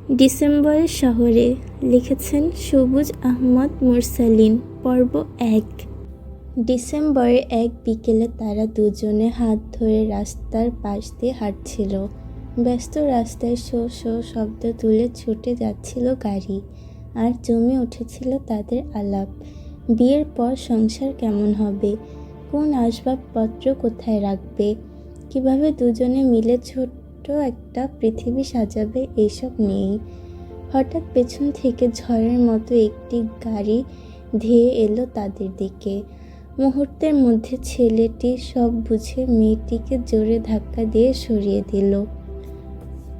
ডিসেম্বরের শহরে লিখেছেন সবুজ আহমদ মুরসালিন। পর্ব ১। ডিসেম্বরের এক বিকেলে তারা দুজনে হাত ধরে রাস্তার পাশ দিয়ে হাঁটছিল। ব্যস্ত রাস্তায় শো শো শব্দ তুলে ছুটে যাচ্ছিল গাড়ি, আর জমে উঠেছিল তাদের আলাপ। বিয়ের পর সংসার কেমন হবে, কোন আসবাবপত্র কোথায় রাখবে, কিভাবে দুজনে মিলে ছোট্ট একটা পৃথিবী সাজাবে, এইসব নিয়েই। হঠাৎ পেছন থেকে ঝড়ের মতো একটি গাড়ি ধেয়ে এলো তাদের দিকে। মুহূর্তের মধ্যে ছেলেটি সব বুঝে মেয়েটিকে জোরে ধাক্কা দিয়ে সরিয়ে দিল।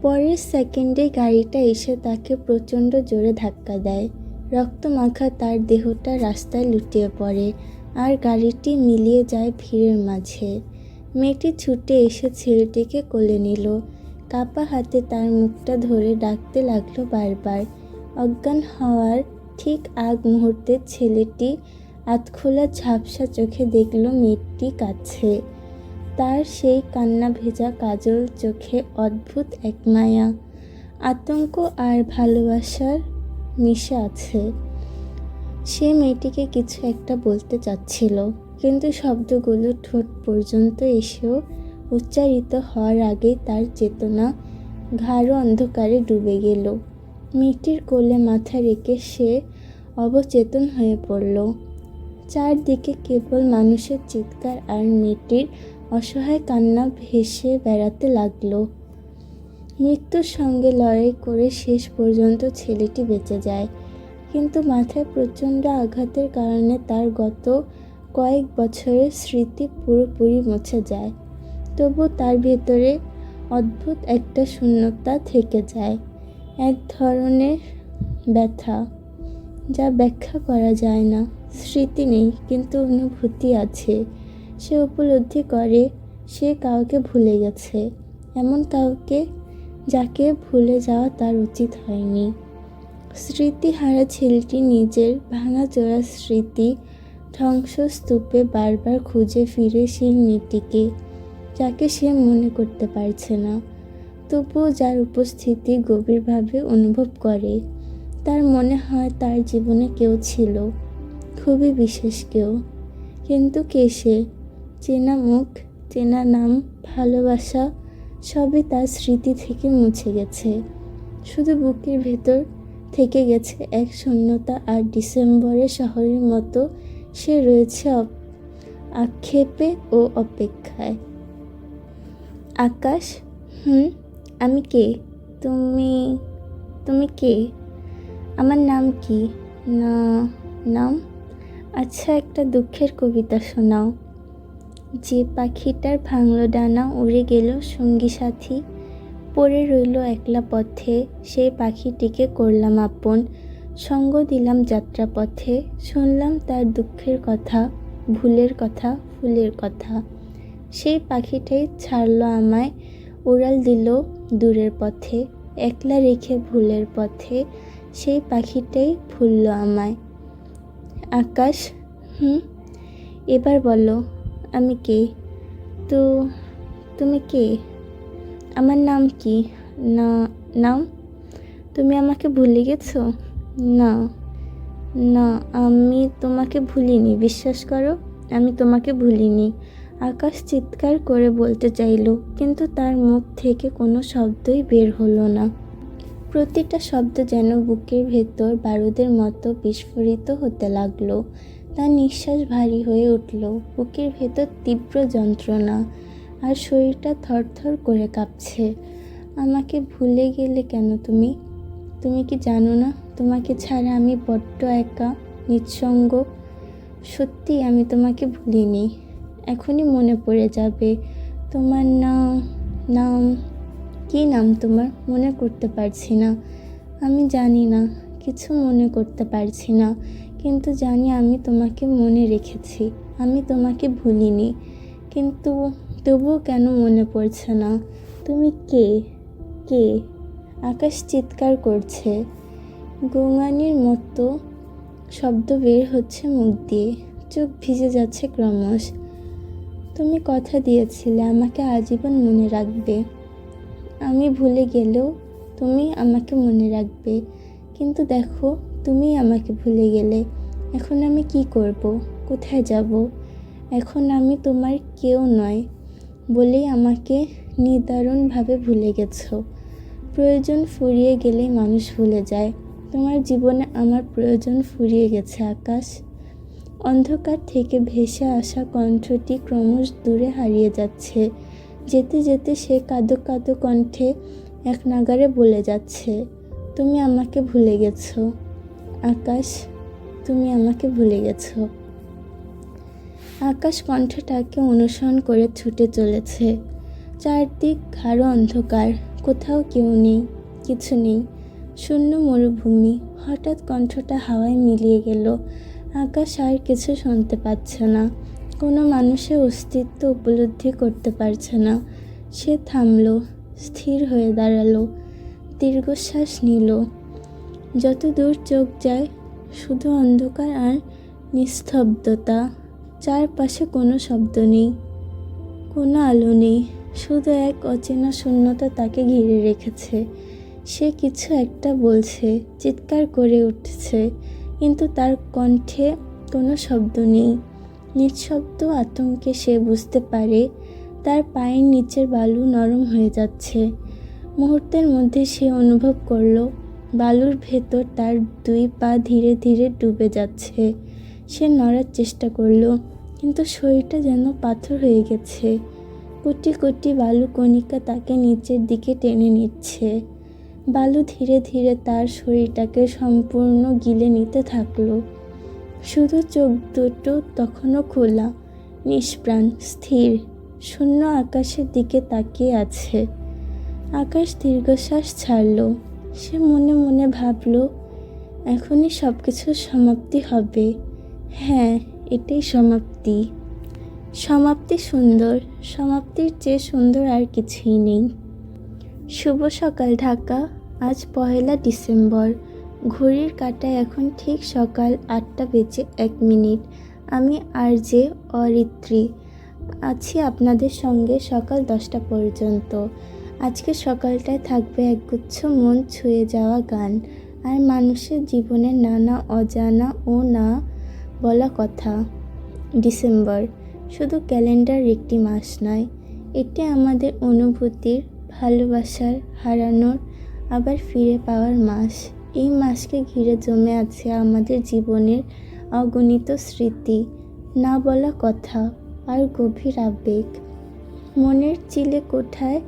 পরের সেকেন্ডে গাড়িটা এসে তাকে প্রচণ্ড জোরে ধাক্কা দেয়। রক্তমাখা তার দেহটা রাস্তায় লুটিয়ে পড়ে, আর গাড়িটি মিলিয়ে যায় ভিড়ের মাঝে। মেয়েটি ছুটে এসে ছেলেটিকে কোলে নিল। কাপা হাতে তার মুখটা ধরে ডাকতে লাগলো বারবার। অজ্ঞান হওয়ার ঠিক আগ মুহূর্তে ছেলেটি আধখোলা ঝাপসা চোখে দেখল মেয়েটি কাঁদছে। তার সেই কান্না ভেজা কাজল চোখে অদ্ভুত এক মায়া, আতঙ্ক আর ভালোবাসার মিশে আছে। সে মেয়েটিকে কিছু একটা বলতে চাচ্ছিল, কিন্তু শব্দগুলো ঠোঁট পর্যন্ত এসেও উচ্চারিত হওয়ার আগেই তার চেতনা গাঢ় অন্ধকারে ডুবে গেল। মেয়েটির কোলে মাথা রেখে সে অবচেতন হয়ে পড়ল। চারদিকে কেবল মানুষের চিৎকার আর মেয়েটির অসহায় কান্না ভেসে বেড়াতে লাগলো। মৃত্যুর সঙ্গে লড়াই করে শেষ পর্যন্ত ছেলেটি বেঁচে যায়, কিন্তু মাথায় প্রচণ্ড আঘাতের কারণে তার গত কয়েক বছরের স্মৃতি পুরোপুরি মুছে যায়। তবু তার ভেতরে অদ্ভুত একটা শূন্যতা থেকে যায়, এক ধরনের ব্যথা যা ব্যাখ্যা করা যায় না। স্মৃতি নেই, কিন্তু অনুভূতি আছে। সে উপলব্ধি করে সে কাউকে ভুলে গেছে, এমন কাউকে যাকে ভুলে যাওয়া তার উচিত হয়নি। স্মৃতিহারা ছেলেটি নিজের ভাঙাচোরা স্মৃতি ধ্বংসস্তূপে বারবার খুঁজে ফিরে সেই মেয়েটিকে, যাকে সে মনে করতে পারছে না, তবুও যার উপস্থিতি গভীরভাবে অনুভব করে। তার মনে হয় তার জীবনে কেউ ছিল, খুবই বিশেষ কেউ। কিন্তু কে সে? চেনা মুখ, চেনা নাম, ভালোবাসা সবই তার স্মৃতি থেকে মুছে গেছে। শুধু বুকের ভেতর থেকে গেছে এক শূন্যতা, আর ডিসেম্বরের শহরের মতো সে রয়েছে আক্ষেপে ও অপেক্ষায়। আকাশ, আমি কে? তুমি কে? আমার নাম কি? নাম? আচ্ছা, একটা দুঃখের কবিতা শোনাও। যে পাখিটার ভাঙলো ডানা, উড়ে গেল সঙ্গী সাথী, পড়ে রইল একলা পথে, সেই পাখিটিকে করলাম আপন, সঙ্গ দিলাম যাত্রাপথে, শুনলাম তার দুঃখের কথা, ভুলের কথা, ফুলের কথা। সেই পাখিটাই ছাড়লো আমায়, উড়াল দিল দূরের পথে, একলা রেখে ভুলের পথে, সেই পাখিটাই ভুলল আমায়। আকাশ, এবার বলো, আমি কে? তুমি কে? আমার নাম কি? নাম? তুমি আমাকে ভুলে গেছো? না, আমি তোমাকে ভুলিনি, বিশ্বাস করো, আমি তোমাকে ভুলিনি। আকাশ চিৎকার করে বলতে চাইল, কিন্তু তার মুখ থেকে কোনো শব্দই বের হলো না। প্রতিটা শব্দ যেন বুকের ভেতর বারুদের মতো বিস্ফোরিত হতে লাগলো। তার নিঃশ্বাস ভারী হয়ে উঠল, বুকের ভেতর তীব্র যন্ত্রণা, আর শরীরটা থরথর করে কাঁপছে। আমাকে ভুলে গেলে কেন তুমি? তুমি কি জানো না, তোমাকে ছাড়া আমি বড্ড একা, নিঃসঙ্গ। সত্যি আমি তোমাকে ভুলিনি। এখনই মনে পড়ে যাবে। তোমার নাম কি? নাম তোমার? মনে করতে পারছি না। আমি জানি না, কিছু মনে করতে পারছি না, কিন্তু জানি আমি তোমাকে মনে রেখেছি, আমি তোমাকে ভুলিনি। কিন্তু তবুও কেন মনে পড়ছে না? তুমি কে? আকাশ চিৎকার করছে, গোঙানির মতো শব্দ বের হচ্ছে মুখ দিয়ে, চোখ ভিজে যাচ্ছে ক্রমশ। তুমি কথা দিয়েছিলে আমাকে আজীবন মনে রাখবে। আমি ভুলে গেলেও তুমি আমাকে মনে রাখবে, কিন্তু দেখো তুমি আমাকে ভুলে গেলে। এখন আমি কি করব? কোথায় যাব? এখন আমি তোমার কেউ নয় বলেই আমাকে নিদারুণভাবে ভুলে গেছো। প্রয়োজন ফুরিয়ে গেলেই মানুষ ভুলে যায়। তোমার জীবনে আমার প্রয়োজন ফুরিয়ে গেছে আকাশ। অন্ধকার থেকে ভেসে আসা কণ্ঠটি ক্রমশ দূরে হারিয়ে যাচ্ছে। যেতে যেতে সে কাঁদো কাঁদো কণ্ঠে এক নাগাড়ে বলে যাচ্ছে, তুমি আমাকে ভুলে গেছো আকাশ, তুমি আমাকে ভুলে গেছো। আকাশ কণ্ঠটাকে অনুসরণ করে ছুটে চলেছে। চারদিক গাঢ় অন্ধকার, কোথাও কেউ নেই, কিছু নেই, শূন্য মরুভূমি। হঠাৎ কণ্ঠটা হাওয়ায় মিলিয়ে গেল। আকাশ আর কিছু শুনতে পাচ্ছে না, কোনো মানুষের অস্তিত্ব উপলব্ধি করতে পারছে না। সে থামল, স্থির হয়ে দাঁড়ালো, দীর্ঘশ্বাস নিল। যত দূর চোখ যায় শুধু অন্ধকার আর নিস্তব্ধতা। চারপাশে কোনো শব্দ নেই, কোনো আলো নেই, শুধু এক অচেনা শূন্যতা তাকে ঘিরে রেখেছে। সে কিছু একটা বলছে, চিৎকার করে উঠছে, কিন্তু তার কণ্ঠে কোনো শব্দ নেই। নিঃশব্দ আতঙ্কে সে বুঝতে পারে তার পায়ের নিচের বালু নরম হয়ে যাচ্ছে। মুহূর্তের মধ্যে সে অনুভব করলো বালুর ভেতর তার দুই পা ধীরে ধীরে ডুবে যাচ্ছে। সে নড়ার চেষ্টা করলো, কিন্তু শরীরটা যেন পাথর হয়ে গেছে। কোটি কোটি বালু কণিকা তাকে নিচের দিকে টেনে নিচ্ছে। বালু ধীরে ধীরে তার শরীরটাকে সম্পূর্ণ গিলে নিতে থাকলো। শুধু চোখ দুটো তখনও খোলা, নিষ্প্রাণ, স্থির, শূন্য আকাশের দিকে তাকিয়ে আছে। আকাশ দীর্ঘশ্বাস ছাড়ল। সে মনে মনে ভাবল, এখনই সব কিছুর সমাপ্তি হবে। হ্যাঁ, এটাই সমাপ্তি। সমাপ্তি সুন্দর, সমাপ্তির চেয়ে সুন্দর আর কিছুই নেই। শুভ সকাল ঢাকা। আজ 1 ডিসেম্বর। ঘড়ির কাঁটায় এখন ঠিক সকাল 8:01। আমি আরজে অরিত্রী আছি আপনাদের সঙ্গে সকাল 10টা পর্যন্ত। আজকে সকালটায় থাকবে একগুচ্ছ মন ছুঁয়ে যাওয়া গান আর মানুষের জীবনের নানা অজানা ও না বলা কথা। ডিসেম্বর শুধু ক্যালেন্ডার একটি মাস নয়, এটি আমাদের অনুভূতির, ভালোবাসার, হারানোর, আবার ফিরে পাওয়ার মাস। এই মাসকে ঘিরে জমে আছে আমাদের জীবনের অগণিত স্মৃতি, না বলা কথা আর গভীর আবেগ। মনের চিলে কোঠায়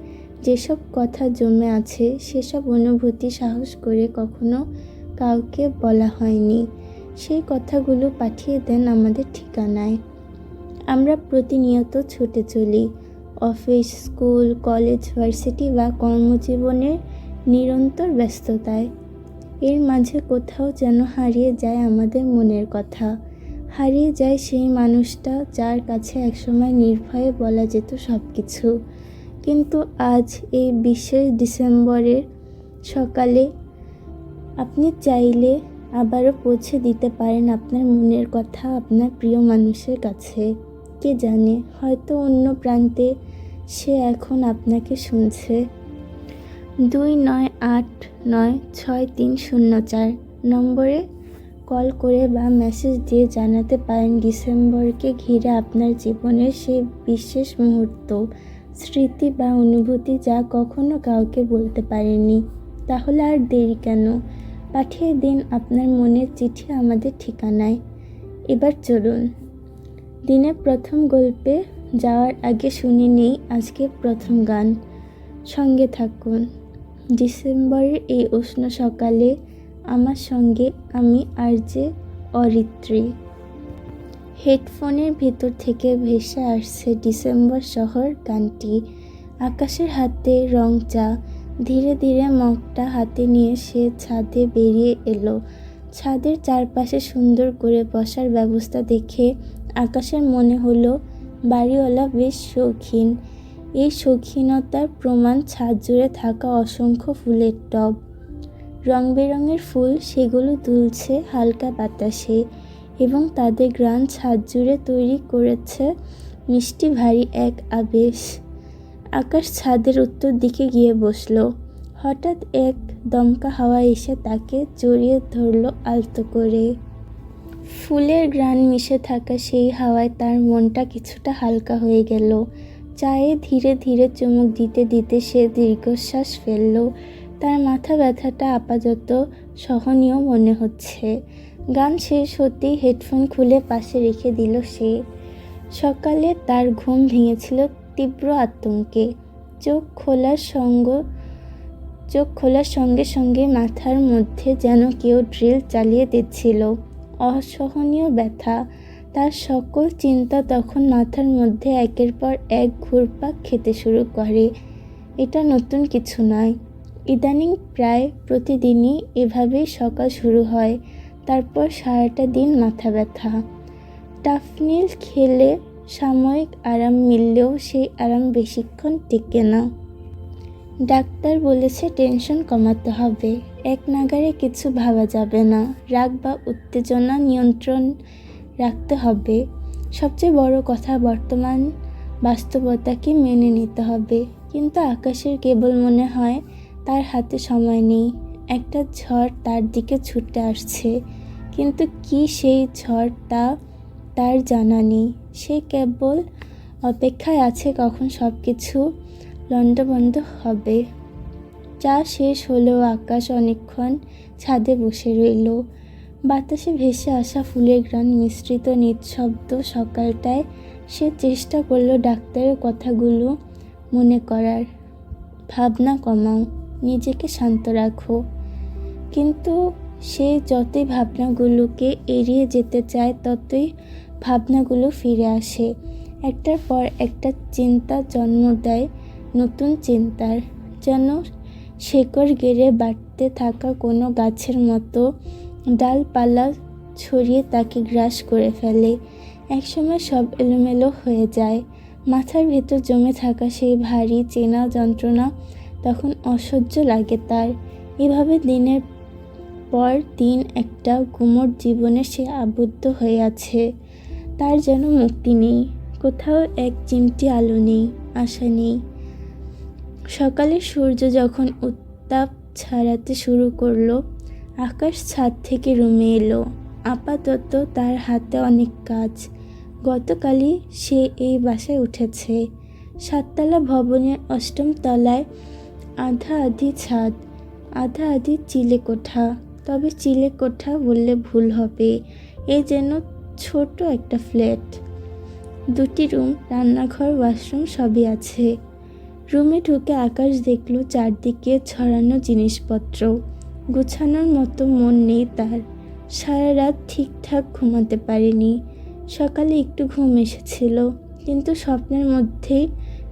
যেসব কথা জমে আছে সেসব অনুভূতি সাহস করে কখনো কাউকে বলা হয়নি। সেই কথাগুলো পাঠিয়ে দেন আমাদের ঠিকানায়। আমরা প্রতিনিয়ত ছুটে চলি, অফিস, স্কুল, কলেজ, ভার্সিটি বা কর্মজীবনের নিরন্তর ব্যস্ততায়। এর মাঝে কোথাও যেন হারিয়ে যায় আমাদের মনের কথা, হারিয়ে যায় সেই মানুষটা যার কাছে একসময় নির্ভয়ে বলা যেত সব কিছু। কিন্তু আজ এই 20 ডিসেম্বরের সকালে আপনি চাইলে আবারও পৌঁছে দিতে পারেন আপনার মনের কথা আপনার প্রিয় মানুষের কাছে। কে জানে, হয়তো অন্য প্রান্তে সে এখন আপনাকে শুনছে। 29896304 নম্বরে কল করে বা মেসেজ দিয়ে জানাতে পারেন ডিসেম্বরকে ঘিরে আপনার জীবনের সেই বিশেষ মুহূর্ত, স্মৃতি বা অনুভূতি যা কখনো কাউকে বলতে পারেননি। তাহলে আর দেরি কেন? পাঠিয়ে দিন আপনার মনের চিঠি আমাদের ঠিকানায়। এবার চলুন দিনের প্রথম গল্পে যাওয়ার আগে শুনে নেই আজকের প্রথম গান। সঙ্গে থাকুন। ডিসেম্বরের এই উষ্ণ সকালে আমার সঙ্গে আমি আরজে অরিত্রী। হেডফোনের ভেতর থেকে ভেসে আসছে ডিসেম্বর শহর গানটি। আকাশের হাতে রং চা। ধীরে ধীরে মগটা হাতে নিয়ে সে ছাদে বেরিয়ে এলো। ছাদের চারপাশে সুন্দর করে বসার ব্যবস্থা দেখে আকাশের মনে হলো বাড়িওয়ালা বেশ শৌখিন। এই শৌখিনতার প্রমাণ ছাদ জুড়ে থাকা অসংখ্য ফুলের টব। রং বেরঙের ফুল, সেগুলো দুলছে হালকা বাতাসে এবং তাদের ঘ্রাণ ছাদ জুড়ে তৈরি করেছে মিষ্টি ভারী এক আবেশ। আকাশ ছাদের উত্তর দিকে গিয়ে বসল। হঠাৎ এক দমকা হাওয়া এসে তাকে জড়িয়ে ধরল আলতো করে। ফুলের ঘ্রাণ মিশে থাকা সেই হাওয়ায় তার মনটা কিছুটা হালকা হয়ে গেল। চায়ে ধীরে ধীরে চুমুক দিতে দিতে সে দীর্ঘশ্বাস ফেলল। তার মাথা ব্যথাটা আপাতত সহনীয় মনে হচ্ছে। গান শেষ হতেই হেডফোন খুলে পাশে রেখে দিল সে। সকালে তার ঘুম ভেঙেছিল তীব্র আতঙ্কে। চোখ খোলার সঙ্গে সঙ্গে মাথার মধ্যে যেন কেউ ড্রিল চালিয়ে দিচ্ছিল। অসহনীয় ব্যথা। তার সকল চিন্তা তখন মাথার মধ্যে একের পর এক ঘুরপাক খেতে শুরু করে। এটা নতুন কিছু নয়। ইদানিং প্রায় প্রতিদিনই এভাবেই সকাল শুরু হয়, তারপর সারাটা দিন মাথা ব্যথা। টাফনিল খেলে সাময়িক আরাম মিললেও সেই আরাম বেশিক্ষণ টেকে না। ডাক্তার বলেছে টেনশন কমাতে হবে, এক নাগাড়ে কিছু ভাবা যাবে না, রাগ বা উত্তেজনা নিয়ন্ত্রণ রাখতে হবে। সবচেয়ে বড় কথা বর্তমান বাস্তবতাকে মেনে নিতে হবে। কিন্তু আকাশের কেবল মনে হয় তার হাতে সময় নেই। একটা ঝড় তার দিকে ছুটে আসছে, কিন্তু কি সেই ঝড় তা তার জানা নেই। সে কেবল অপেক্ষায় আছে কখন সব কিছু লণ্ডভণ্ড হবে। চা শেষ হলেও আকাশ অনেকক্ষণ ছাদে বসে রইল। বাতাসে ভেসে আসা ফুলের ঘ্রাণ মিশ্রিত নিঃশব্দ সকালটায় সে চেষ্টা করল ডাক্তারের কথাগুলো মনে করার। ভাবনা কমাও, নিজেকে শান্ত রাখো। কিন্তু সে যতই ভাবনাগুলোকে এড়িয়ে যেতে চায় ততই ভাবনাগুলো ফিরে আসে। একটার পর একটা চিন্তা জন্ম দেয় নতুন চিন্তার, যেন শেকড় গেড়ে বাড়তে থাকা কোনো গাছের মতো ডালপালা ছড়িয়ে তাকে গ্রাস করে ফেলে। একসময় সব এলোমেলো হয়ে যায়। মাথার ভেতর জমে থাকা সেই ভারী চেনা যন্ত্রণা তখন অসহ্য লাগে তার। এভাবে দিনের পর দিন একটা গুমোট জীবনে সে আবদ্ধ হয়ে আছে। তার যেন মুক্তি নেই, কোথাও এক চিমটি আলো নেই, আশা নেই। সকালে সূর্য যখন উত্তাপ ছাড়াতে শুরু করলো, আকাশ ছাদ থেকে রুমে এলো। আপাতত তার হাতে অনেক কাজ। গতকালই সে এই বাসায় উঠেছে। 7 তলা ভবনের 8ম তলায় আধা আধি ছাদ, আধা আধি চিলেকোঠা। তবে চিলেকোঠা বললে ভুল হবে, এ যেন ছোট একটা ফ্ল্যাট। 2টি রুম, রান্নাঘর, ওয়াশরুম সবই আছে। রুমে ঢুকে আকাশ দেখল চারদিকে ছড়ানো জিনিসপত্র। গুছানোর মতো মন নেই তার। সারা রাত ঠিকঠাক ঘুমাতে পারেনি। সকালে একটু ঘুম এসেছিল, কিন্তু স্বপ্নের মধ্যেই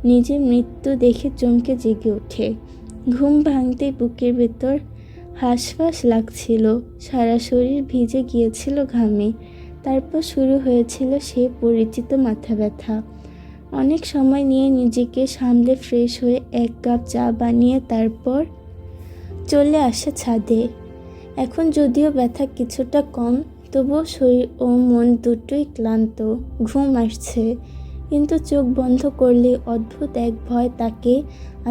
নিজের মৃত্যু দেখে চমকে জেগে ওঠে। ঘুম ভাঙতেই বুকের ভেতর হাঁসফাঁস লাগছিল, সারা শরীর ভিজে গিয়েছিল ঘামে। তারপর শুরু হয়েছিল সে পরিচিত মাথা ব্যথা। অনেক সময় নিয়ে নিজেকে সামলে ফ্রেশ হয়ে 1 কাপ চা বানিয়ে তারপর চলে আসে ছাদে। এখন যদিও ব্যথা কিছুটা কম, তবুও শরীর ও মন দুটোই ক্লান্ত। ঘুম আসছে, কিন্তু চোখ বন্ধ করলে অদ্ভুত এক ভয় তাকে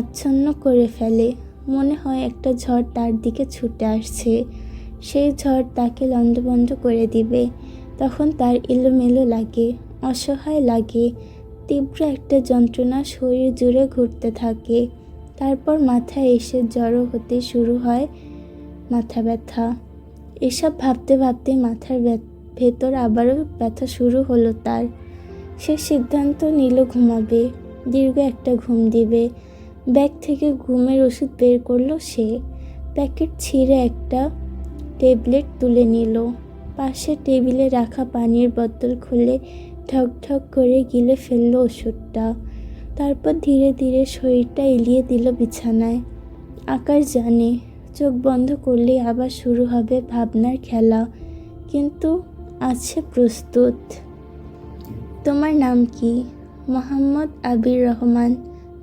আচ্ছন্ন করে ফেলে। মনে হয় একটা ঝড় তার দিকে ছুটে আসছে, সেই ঝড় তাকে লণ্ডভণ্ড করে দিবে। তখন তার এলোমেলো লাগে, অসহায় লাগে। তীব্র একটা যন্ত্রণা শরীর জুড়ে ঘুরতে থাকে। তারপর মাথায় এসে জড়ো হতে শুরু হয় মাথা ব্যথা। এসব ভাবতে ভাবতে মাথার ভেতর আবারও ব্যথা শুরু হলো তার। সে সিদ্ধান্ত নিল ঘুমাবে, দীর্ঘ একটা ঘুম দিবে। ব্যাগ থেকে ঘুমের ওষুধ বের করলো সে। প্যাকেট ছিঁড়ে একটা ট্যাবলেট তুলে নিল। পাশে টেবিলে রাখা পানির বোতল খুলে ঠক ঠক করে গিলে ফেলল ওষুধটা। তারপর ধীরে ধীরে শরীরটা এলিয়ে দিল বিছানায়। আকাশ জানে চোখ বন্ধ করলেই আবার শুরু হবে ভাবনার খেলা, কিন্তু আছে প্রস্তুত। তোমার নাম কি? মোহাম্মদ আবির রহমান।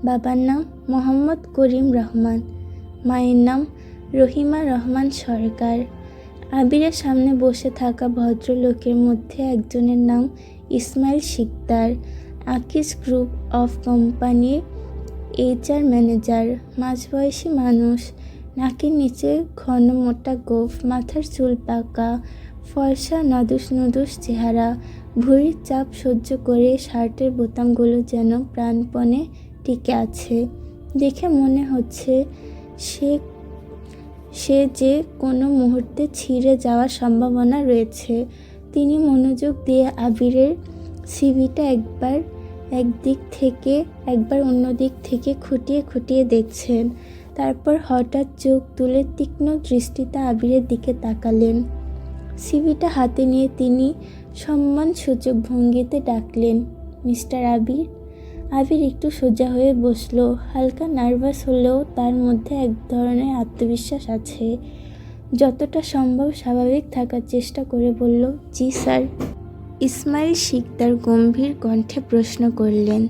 বাবার নাম মোহাম্মদ করিম রহমান। মায়ের নাম রহিমা রহমান সরকার। আবিরের সামনে বসে থাকা ভদ্রলোকের মধ্যে একজনের নাম ইসমাইল শিকদার, আকিজ গ্রুপ অফ কোম্পানির HR ম্যানেজার। মাঝবয়সী মানুষ, নাকের নিচে ঘন মোটা গোঁফ, মাথার চুল পাকা, ফর্সা নাদুস নুদুস চেহারা। ভুঁড়ির চাপ সহ্য করে শার্টের বোতামগুলো যেন প্রাণপণে টিকে আছে। দেখে মনে হচ্ছে সে সে যে কোনো মুহূর্তে ছিঁড়ে যাওয়ার সম্ভাবনা রয়েছে। তিনি মনোযোগ দিয়ে আবিরের সিভিটা একদিক থেকে একবার অন্য দিক থেকে খুঁটিয়ে খুঁটিয়ে দেখছেন। তারপর হঠাৎ চোখ তুলে তীক্ষ্ণ দৃষ্টিতে আবিরের দিকে তাকালেন। সিভিটা হাতে নিয়ে তিনি সম্মানসূচক ভঙ্গিতে ডাকলেন, মিস্টার আবির। আবির একটু সোজা হয়ে বসলো। হালকা নার্ভাস হলেও তার মধ্যে এক ধরনের আত্মবিশ্বাস আছে। যতটা সম্ভব স্বাভাবিক থাকার চেষ্টা করে বলল, জি স্যার। ইসমাইল শিকদার গম্ভীর কণ্ঠে প্রশ্ন করলেন,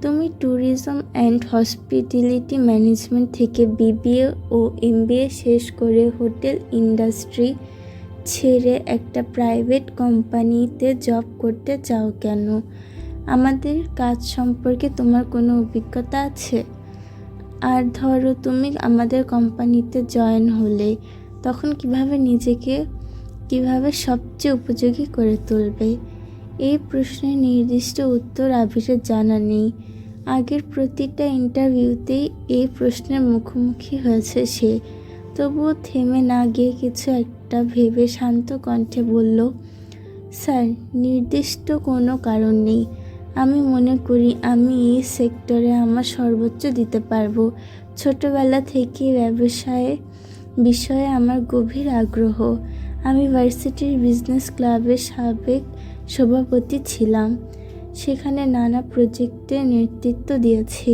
তুমি ট্যুরিজম অ্যান্ড হসপিটালিটি ম্যানেজমেন্ট থেকে বিবিএ ও এমবিএ শেষ করে হোটেল ইন্ডাস্ট্রি ছেড়ে একটা প্রাইভেট কোম্পানিতে জব করতে চাও কেন? আমাদের কাজ সম্পর্কে তোমার কোনো অভিজ্ঞতা আছে? আর ধরো তুমি আমাদের কোম্পানিতে জয়েন হলে, তখন কিভাবে সবচেয়ে উপযোগী করে তুলবে? এই প্রশ্নের নির্দিষ্ট উত্তর আবিরের জানা নেই। আগের প্রতিটা ইন্টারভিউতেই এই প্রশ্নের মুখোমুখি হয়েছে সে। তবুও থেমে না গিয়ে কিছু একটা ভেবে শান্ত কণ্ঠে বলল, স্যার, নির্দিষ্ট কোনো কারণ নেই। আমি মনে করি আমি এই সেক্টরে আমার সর্বোচ্চ দিতে পারবো। ছোটবেলা থেকে বিষয়ে আমার গভীর আগ্রহ। আমি ভার্সিটির বিজনেস ক্লাবের সাবেক সভাপতি ছিলাম। সেখানে নানা প্রজেক্টের নেতৃত্ব দিয়েছি।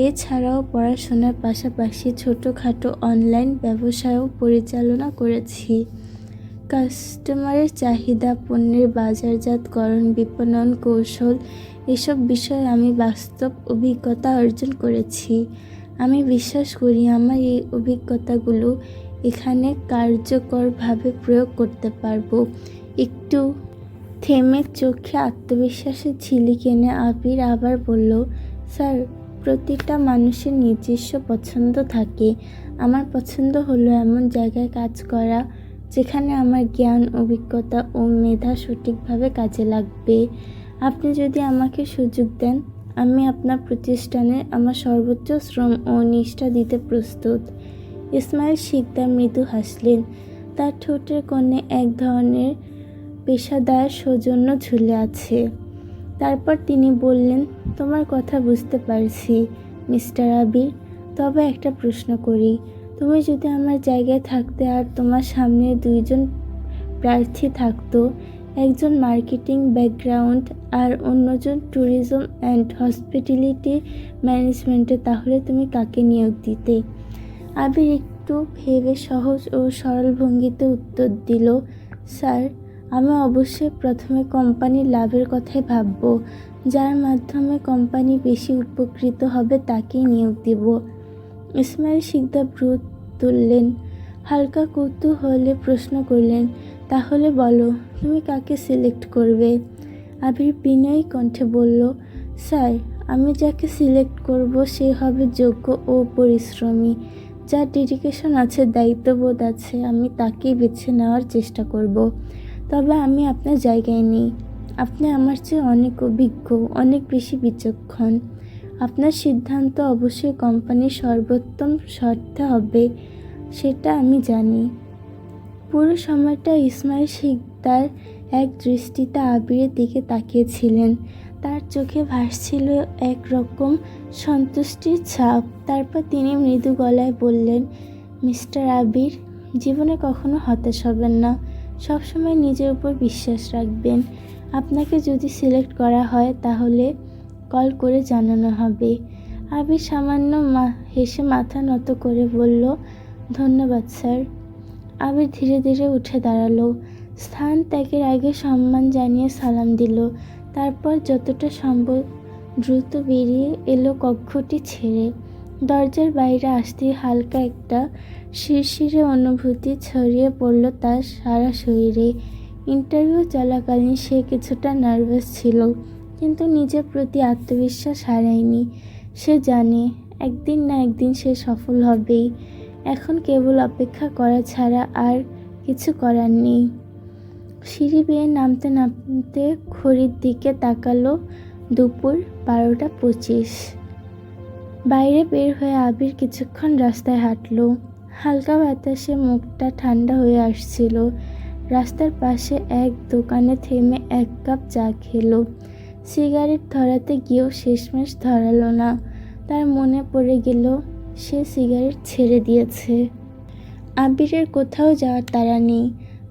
এছাড়াও পড়াশোনার পাশাপাশি ছোটোখাটো অনলাইন ব্যবসাও পরিচালনা করেছি। কাস্টমারের চাহিদা, পণ্যের বাজারজাতকরণ, বিপণন কৌশল, এসব বিষয়ে আমি বাস্তব অভিজ্ঞতা অর্জন করেছি। আমি বিশ্বাস করি আমার এই অভিজ্ঞতাগুলো এখানে কার্যকরভাবে প্রয়োগ করতে পারবো। একটু থেমে চোখে আত্মবিশ্বাসের ঝিলিক এনে আবির আবার বলল, স্যার, প্রতিটা মানুষের নিজস্ব পছন্দ থাকে। আমার পছন্দ হলো এমন জায়গায় কাজ করা যেখানে আমার জ্ঞান, অভিজ্ঞতা ও মেধা সঠিকভাবে কাজে লাগবে। আপনি যদি আমাকে সুযোগ দেন, আমি আপনার প্রতিষ্ঠানে আমার সর্বোচ্চ শ্রম ও নিষ্ঠা দিতে প্রস্তুত। ইসমাইল শিকদার মৃদু হাসলেন। তার ঠোঁটের কোণে এক ধরনের পেশাদার সৌজন্য ঝুলে আছে। তারপর তিনি বললেন, তোমার কথা বুঝতে পারছি মিস্টার আবির। তবে একটা প্রশ্ন করি, তুমি যদি আমার জায়গায় থাকতে আর তোমার সামনে দুইজন প্রার্থী থাকতো, একজন মার্কেটিং ব্যাকগ্রাউন্ড আর অন্যজন ট্যুরিজম অ্যান্ড হসপিটালিটি ম্যানেজমেন্টে, তাহলে তুমি কাকে নিয়োগ দিতে? আবির একটু ভেবে সহজ ও সরল ভঙ্গিতে উত্তর দিল, স্যার, আমি অবশ্যই প্রথমে কোম্পানির লাভের কথাই ভাবব। যার মাধ্যমে কোম্পানি বেশি উপকৃত হবে তাকেই নিয়োগ দিব। ইসমাইল শিকদার ভ্রু তুললেন। হালকা কৌতূহলে প্রশ্ন করলেন, তাহলে বলো, তুমি কাকে সিলেক্ট করবে? আবির বিনয়ী কণ্ঠে বলল, স্যার, আমি যাকে সিলেক্ট করব সে হবে যোগ্য ও পরিশ্রমী। যার ডেডিকেশন আছে, দায়িত্ববোধ আছে, আমি তাকেই বেছে নেওয়ার চেষ্টা করব। তবে আমি আপনার জায়গায় নেই। আপনি আমার চেয়ে অনেক অভিজ্ঞ, অনেক বেশি বিচক্ষণ। আপনার সিদ্ধান্ত অবশ্যই কোম্পানির সর্বোত্তম স্বার্থে হবে, সেটা আমি জানি। পুরো সময়টা ইসমাইল শিকদার এক দৃষ্টিতে আবিরের দিকে তাকিয়েছিলেন। তার চোখে ভাসছিল একরকম সন্তুষ্টির ছাপ। তারপর তিনি মৃদু গলায় বললেন, মিস্টার আবির, জীবনে কখনো হতাশ হবেন না। সবসময় নিজের উপর বিশ্বাস রাখবেন। আপনাকে যদি সিলেক্ট করা হয় তাহলে কল করে জানানো হবে। আবির সামান্য হেসে মাথা নত করে বলল, ধন্যবাদ স্যার। আবির ধীরে ধীরে উঠে দাঁড়ালো। স্থান ত্যাগের আগে সম্মান জানিয়ে সালাম দিল। তারপর যতটা সম্ভব দ্রুত বেরিয়ে এলো কক্ষটি ছেড়ে। দরজার বাইরে আসতেই হালকা একটা শিরশিরে অনুভূতি ছড়িয়ে পড়ল তার সারা শরীরে। ইন্টারভিউ চলাকালীন সে কিছুটা নার্ভাস ছিল, কিন্তু নিজের প্রতি আত্মবিশ্বাস হারায়নি। সে জানে একদিন না একদিন সে সফল হবেই। এখন কেবল অপেক্ষা করা ছাড়া আর কিছু করার নেই। সিঁড়ি বেয়ে নামতে নামতে ঘড়ির দিকে তাকালো। দুপুর 12:25। বাইরে বের হয়ে আবির কিছুক্ষণ রাস্তায় হাঁটলো। হালকা বাতাসে মুখটা ঠান্ডা হয়ে আসছিল। রাস্তার পাশে এক দোকানে থেমে 1 কাপ চা খেলো। সিগারেট ধরাতে গিয়েও শেষমেশ ধরালো না। তার মনে পড়ে গেল সে সিগারেট ছেড়ে দিয়েছে। আবিরের কোথাও যাওয়ার তাড়া নেই।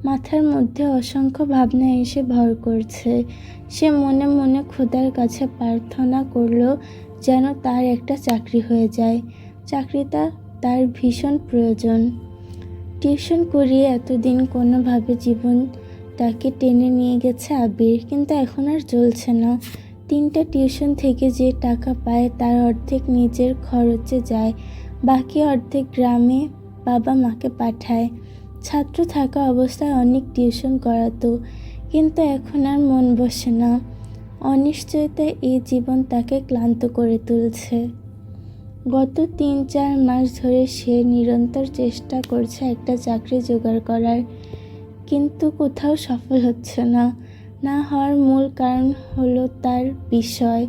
মাথার মধ্যে অসংখ্য ভাবনা এসে ভর করছে। সে মনে মনে খোদার কাছে প্রার্থনা করলো যেন তার একটা চাকরি হয়ে যায়। চাকরিটা তার ভীষণ প্রয়োজন। টিউশন করিয়ে এতদিন কোনোভাবে জীবন তাকে টেনে নিয়ে গেছে আবির, কিন্তু এখন আর চলছে না। 3টা টিউশন থেকে যে টাকা পায় তার অর্ধেক নিজের খরচে যায়, বাকি অর্ধেক গ্রামে বাবা মাকে পাঠায়। ছাত্র থাকা অবস্থায় অনেক টিউশন করাতো, কিন্তু এখন আর মন বসে না। অনিশ্চয়তায় এই জীবন তাকে ক্লান্ত করে তুলছে। গত 3-4 মাস ধরে সে নিরন্তর চেষ্টা করছে একটা চাকরি জোগাড় করার, কিন্তু কোথাও সফল হচ্ছে না। না হওয়ার মূল কারণ হলো তার বিষয়,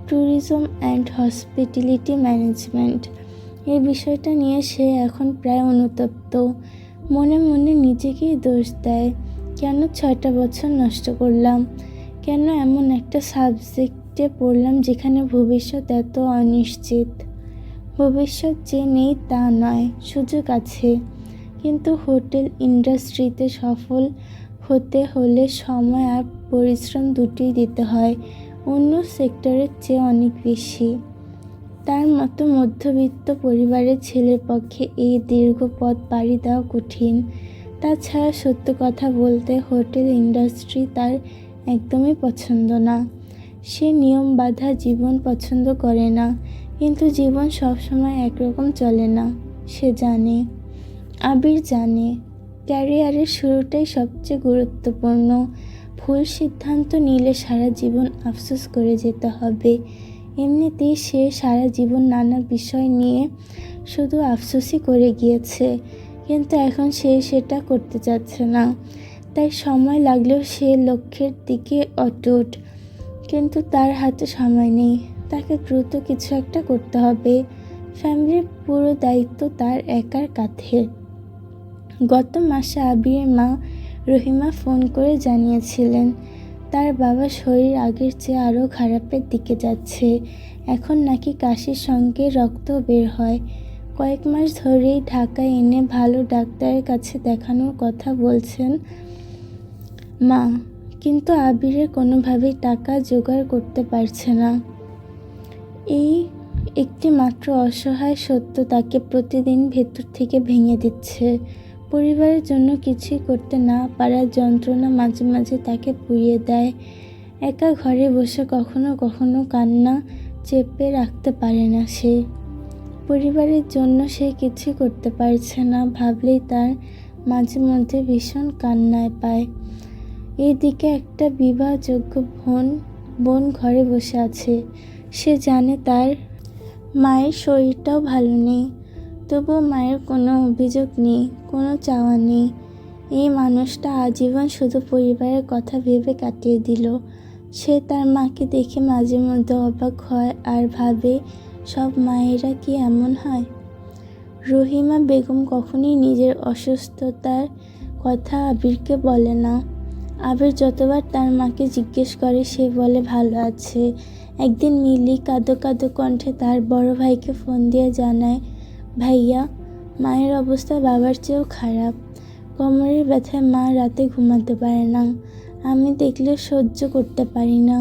ট্যুরিজম অ্যান্ড হসপিটালিটি ম্যানেজমেন্ট। এই বিষয়টা নিয়ে সে এখন প্রায় অনুতপ্ত। মনে মনে নিজেকেই দোষ দেয়। কেন 6টা বছর নষ্ট করলাম? কেন এমন একটা সাবজেক্টে পড়লাম যেখানে ভবিষ্যৎ এত অনিশ্চিত? ভবিষ্যৎ যে নেই তা নয়, সুযোগ আছে, কিন্তু হোটেল ইন্ডাস্ট্রিতে সফল হতে হলে সময় আর পরিশ্রম দুটোই দিতে হয়, অন্য সেক্টরের চেয়ে অনেক বেশি। তার মতো মধ্যবিত্ত পরিবারের ছেলের পক্ষে এই দীর্ঘ পথ পাড়ি দেওয়া কঠিন। তাছাড়া সত্য কথা বলতে হোটেল ইন্ডাস্ট্রি তার একদমই পছন্দ না। সে নিয়ম বাঁধা জীবন পছন্দ করে না, কিন্তু জীবন সবসময় একরকম চলে না। সে জানে, আবির জানে, ক্যারিয়ারের শুরুটাই সবচেয়ে গুরুত্বপূর্ণ। ভুল সিদ্ধান্ত নিলে সারা জীবন আফসোস করে যেতে হবে। এমনিতেই সে সারা জীবন নানা বিষয় নিয়ে শুধু আফসোসই করে গিয়েছে, কিন্তু এখন সে সেটা করতে চাচ্ছে না। তাই সময় লাগলেও সে লক্ষ্যের দিকে অটুট, কিন্তু তার হাতে সময় নেই। তাকে দ্রুত কিছু একটা করতে হবে। ফ্যামিলির পুরো দায়িত্ব তার একার কাঁধে। গত মাসে আবিরের মা রহিমা ফোন করে জানিয়েছিলেন তার বাবার শরীর আগের চেয়ে আরও খারাপের দিকে যাচ্ছে। এখন নাকি কাশির সঙ্গে রক্ত বের হয়। কয়েক মাস ধরেই ঢাকায় এনে ভালো ডাক্তারের কাছে দেখানোর কথা বলছেন মা, কিন্তু আবিরের কোনোভাবেই টাকা জোগাড় করতে পারছে না। এই একটি মাত্র অসহায় সত্য তাকে প্রতিদিন ভেতর থেকে ভেঙে দিচ্ছে। পরিবারের জন্য কিছুই করতে না পারার যন্ত্রণা মাঝে মাঝে তাকে পুড়িয়ে দেয়। একা ঘরে বসে কখনো কখনো কান্না চেপে রাখতে পারে না সে। পরিবারের জন্য সে কিছুই করতে পারছে না ভাবলেই তার মাঝে মধ্যে ভীষণ কান্নায় পায়। এইদিকে একটা বিবাহযোগ্য বোন ঘরে বসে আছে। সে জানে তার মায়ের শরীরটাও ভালো নেই, তবুও মায়ের কোনো অভিযোগ নেই, কোনো চাওয়া নেই। এই মানুষটা আজীবন শুধু পরিবারের কথা ভেবে কাটিয়ে দিল। সে তার মাকে দেখে মাঝে মধ্যে অবাক হয় আর ভাবে, সব মায়েরা কি এমন হয়? রহিমা বেগম কখনোই নিজের অসুস্থতার কথা আবিরকে বলে না। আবির যতবার তার মাকে জিজ্ঞেস করে সে বলে ভালো আছে। একদিন মিলি কাঁদো কাঁদো কণ্ঠে তার বড় ভাইকে ফোন দিয়ে জানায়, ভাইয়া, মায়ের অবস্থা বাবার চেয়েও খারাপ। কোমরের ব্যথায় মা রাতে ঘুমাতে পারে না। আমি দেখলে সহ্য করতে পারি না।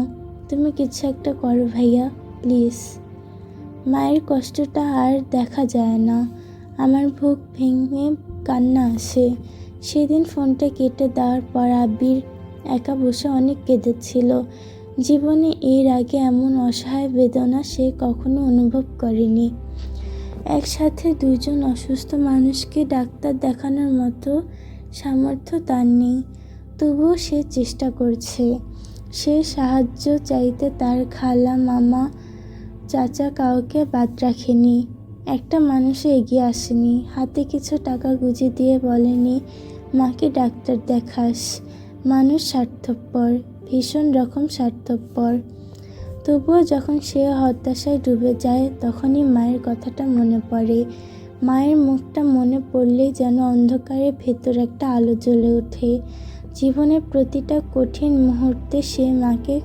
তুমি কিছু একটা করো ভাইয়া, প্লিজ। মায়ের কষ্টটা আর দেখা যায় না। আমার বুক ভেঙে কান্না আসে। সেদিন ফোনটা কেটে দেওয়ার পর আবির একা বসে অনেক কেঁদেছিল। জীবনে এর আগে এমন অসহায় বেদনা সে কখনো অনুভব করেনি। একসাথে 2জন অসুস্থ মানুষকে ডাক্তার দেখানোর মতো সামর্থ্য তার নেই, তবুও সে চেষ্টা করছে। সে সাহায্য চাইতে তার খালা, মামা, চাচা কাউকে বাদ রাখেনি। একটা মানুষও এগিয়ে আসেনি, হাতে কিছু টাকা গুঁজে দিয়ে বলেনি মাকে ডাক্তার দেখাস। মানুষ স্বার্থপর, ভীষণ রকম স্বার্থপর। তবুও যখন সে হতাশায় ডুবে যায় তখনই মায়ের কথাটা মনে পড়ে। মায়ের মুখটা মনে পড়লেই যেন অন্ধকারের ভেতর একটা আলো জ্বলে ওঠে। জীবনের প্রতিটা কঠিন মুহূর্তে সে মাকে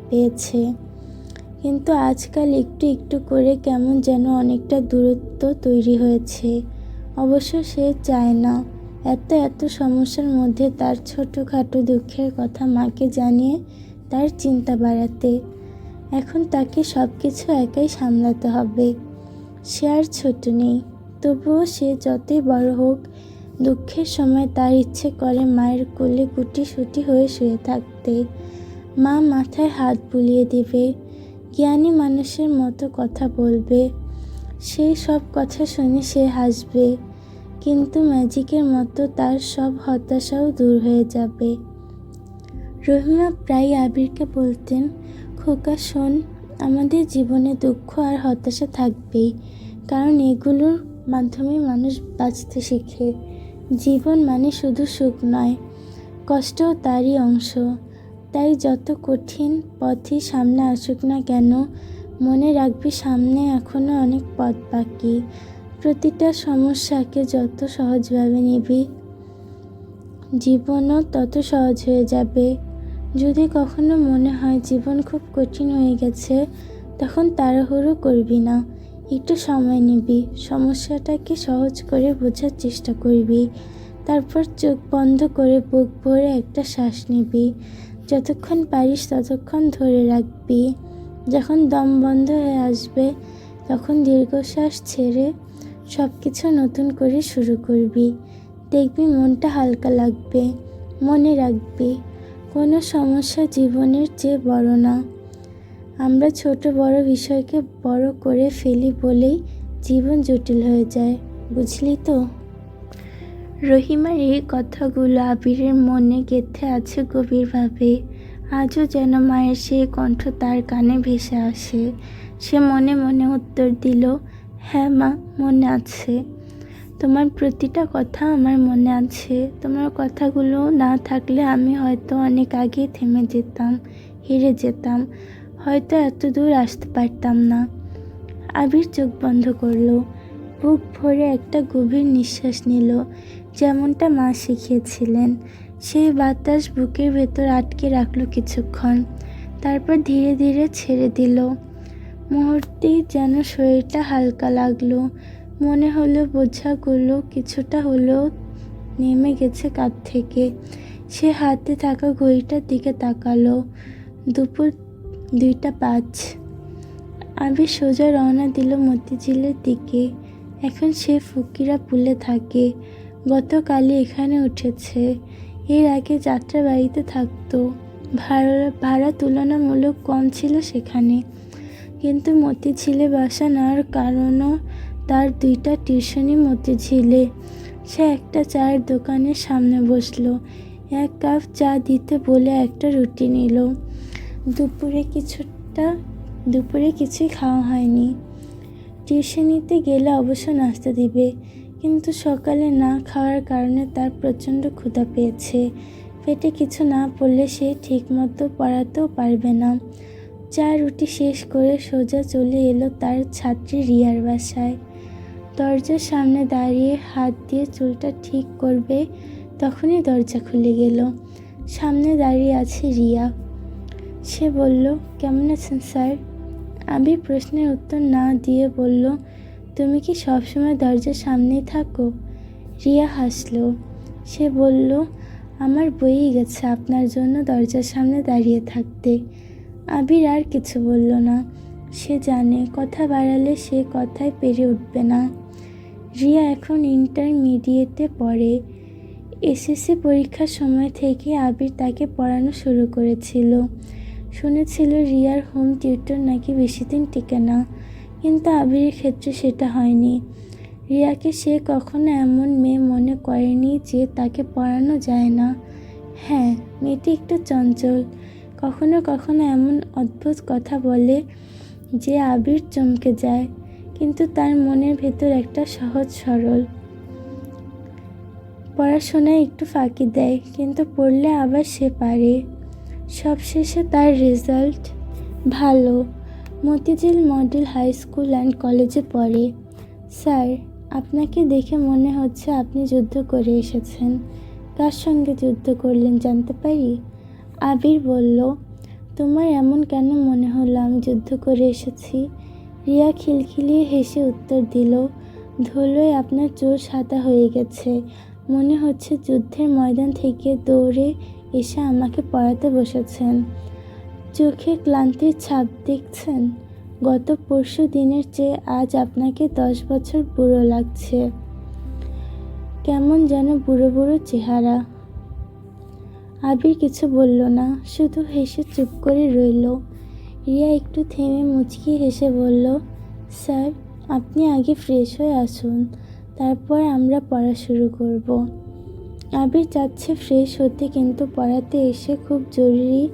পেয়েছে, কিন্তু আজকাল একটু একটু করে কেমন যেন অনেকটা দূরত্ব তৈরি হয়েছে। অবশ্য সে চায় না এত এত সমস্যার মধ্যে তার ছোটোখাটো দুঃখের কথা মাকে জানিয়ে তার চিন্তা বাড়াতে। এখন তাকে সব কিছু একাই সামলাতে হবে। সে আর ছোট নেই, তবুও সে যতই বড় হোক, দুঃখের সময় তার ইচ্ছে করে মায়ের কোলে গুটিসুটি হয়ে শুয়ে থাকতে। মা মাথায় হাত বুলিয়ে দিবে, জ্ঞানী মানুষের মতো কথা বলবে। সেই সব কথা শুনে সে হাসবে, কিন্তু ম্যাজিকের মতো তার সব হতাশাও দূর হয়ে যাবে। রহিমা প্রায় আবিরকে বলতেন, খোকা শোন, আমাদের জীবনে দুঃখ আর হতাশা থাকবেই, কারণ এগুলোর মাধ্যমে মানুষ বাঁচতে শেখে। জীবন মানে শুধু সুখ নয়, কষ্টও তারই অংশ। তাই যত কঠিন পথই সামনে আসুক না কেন, মনে রাখবি সামনে এখনো অনেক পথ বাকি। প্রতিটা সমস্যাকে যত সহজভাবে নিবি, জীবনও তত সহজ হয়ে যাবে। যদি কখনো মনে হয় জীবন খুব কঠিন হয়ে গেছে, তখন তাড়াহুড়ো করবি না, একটু সময় নিবি, সমস্যাটাকে সহজ করে বোঝার চেষ্টা করবি। তারপর চোখ বন্ধ করে বুক ভরে একটা শ্বাস নিবি। যতক্ষণ পারিস ততক্ষণ ধরে রাখবি। যখন দম বন্ধ হয়ে আসবে তখন দীর্ঘশ্বাস ছেড়ে সব কিছু নতুন করে শুরু করবি। দেখবি মনটা হালকা লাগবে। মনে রাখবি, কোনো সমস্যা জীবনের চেয়ে বড় না। আমরা ছোট বড় বিষয়কে বড় করে ফেলি বলেই জীবন জটিল হয়ে যায়, বুঝলি তো? রহিমার এই কথাগুলো আবিরের মনে গেঁথে আছে গভীরভাবে। আজও যেন মায়ের সেই কণ্ঠ তার কানে ভেসে আসে। সে মনে মনে উত্তর দিল, হ্যাঁ মা, মনে আছে। তোমার প্রতিটা কথা আমার মনে আছে। তোমার কথাগুলো না থাকলে আমি হয়তো অনেক আগে থেমে যেতাম, হেরে যেতাম, হয়তো এত দূর আসতে পারতাম না। আবির চোখ বন্ধ করলো, বুক ভরে একটা গভীর নিঃশ্বাস নিল, যেমনটা মা শিখিয়েছিলেন। সেই বাতাস বুকের ভেতর আটকে রাখলো কিছুক্ষণ, তারপর ধীরে ধীরে ছেড়ে দিল। মুহূর্তেই যেন শরীরটা হালকা লাগলো। মনে হলো বোঝাগুলো কিছুটা হলেও নেমে গেছে কাঁধ থেকে। সে হাতে থাকা ঘড়িটার দিকে তাকালো, দুপুর 2:05। আবির সোজা রওনা দিল মতিঝিলের দিকে। এখন সে ফকিরা পুলে থাকে। গতকালই এখানে উঠেছে, এর আগে যাত্রা বাড়িতে থাকতো। ভাড়া তুলনামূলক কম ছিল সেখানে, কিন্তু মতিঝিলে বাসা নেওয়ার কারণও তার 2টা টিউশনি মতিঝিলে। সে একটা চায়ের দোকানের সামনে বসলো, 1 কাপ চা দিতে বলে একটা রুটি নিল। দুপুরে কিছুই খাওয়া হয়নি। টিউশনিতে গেলে অবশ্য নাস্তা দিবে, কিন্তু সকালে না খাওয়ার কারণে তার প্রচণ্ড ক্ষুধা পেয়েছে। পেটে কিছু না পড়লে সে ঠিকমতো পড়াতেও পারবে না। চা রুটি শেষ করে সোজা চলে এলো তার ছাত্রী রিয়ার বাসায়। দরজার সামনে দাঁড়িয়ে হাত দিয়ে চুলটা ঠিক করবে, তখনই দরজা খুলে গেল। সামনে দাঁড়িয়ে আছে রিয়া। সে বলল, কেমন আছেন স্যার? আবির প্রশ্নের উত্তর না দিয়ে বলল, তুমি কি সবসময় দরজার সামনেই থাকো? রিয়া হাসল। সে বলল, আমার বইই গেছে আপনার জন্য দরজার সামনে দাঁড়িয়ে থাকতে। আবির আর কিছু বলল না। সে জানে কথা বাড়ালে সে কথায় পেরে উঠবে না। রিয়া এখন ইন্টারমিডিয়েটে পড়ে। এসএসসি পরীক্ষার সময় থেকে আবির তাকে পড়ানো শুরু করেছিল। শুনেছিল রিয়ার হোম টিউটর নাকি বেশি দিন টিকে না, কিন্তু আবিরের ক্ষেত্রে সেটা হয়নি। রিয়াকে সে কখনো এমন মেয়ে মনে করেনি যে তাকে পড়ানো যায় না। হ্যাঁ, মেয়েটি একটু চঞ্চল, কখনো কখনো এমন অদ্ভুত কথা বলে যে আবির চমকে যায়, কিন্তু তার মনের ভেতর একটা সহজ সরল পড়াশোনায় একটু ফাঁকি দেয়, কিন্তু পড়লে আবার সে পারে। সবশেষে তার রেজাল্ট ভালো, Motijheel model high school and কলেজে পড়ে। স্যার, আপনাকে দেখে মনে হচ্ছে আপনি যুদ্ধ করে এসেছেন। কার সঙ্গে যুদ্ধ করলেন জানতে পারি? আবির বলল, তোমার এমন কেন মনে হলো আমি যুদ্ধ করে এসেছি? রিয়া খিলখিলিয়ে হেসে উত্তর দিল, ধুলোয় আপনার চুল সাদা হয়ে গেছে, মনে হচ্ছে যুদ্ধের ময়দান থেকে দৌড়ে এসে আমাকে পড়াতে বসেছেন। চোখে ক্লান্তির ছাপ দেখছেন? গত পরশু দিনের চেয়ে আজ আপনাকে 10 বছর বুড়ো লাগছে। কেমন যেন বুড়ো বুড়ো চেহারা। আবির কিছু বলল না, শুধু হেসে চুপ করে রইল। রিয়া একটু থেমে মুচকি হেসে বলল, স্যার, আপনি আগে ফ্রেশ হয়ে আসুন, তারপর আমরা পড়া শুরু করব। আবির চাচ্ছে ফ্রেশ হতে, কিন্তু পড়াতে এসে খুব জরুরি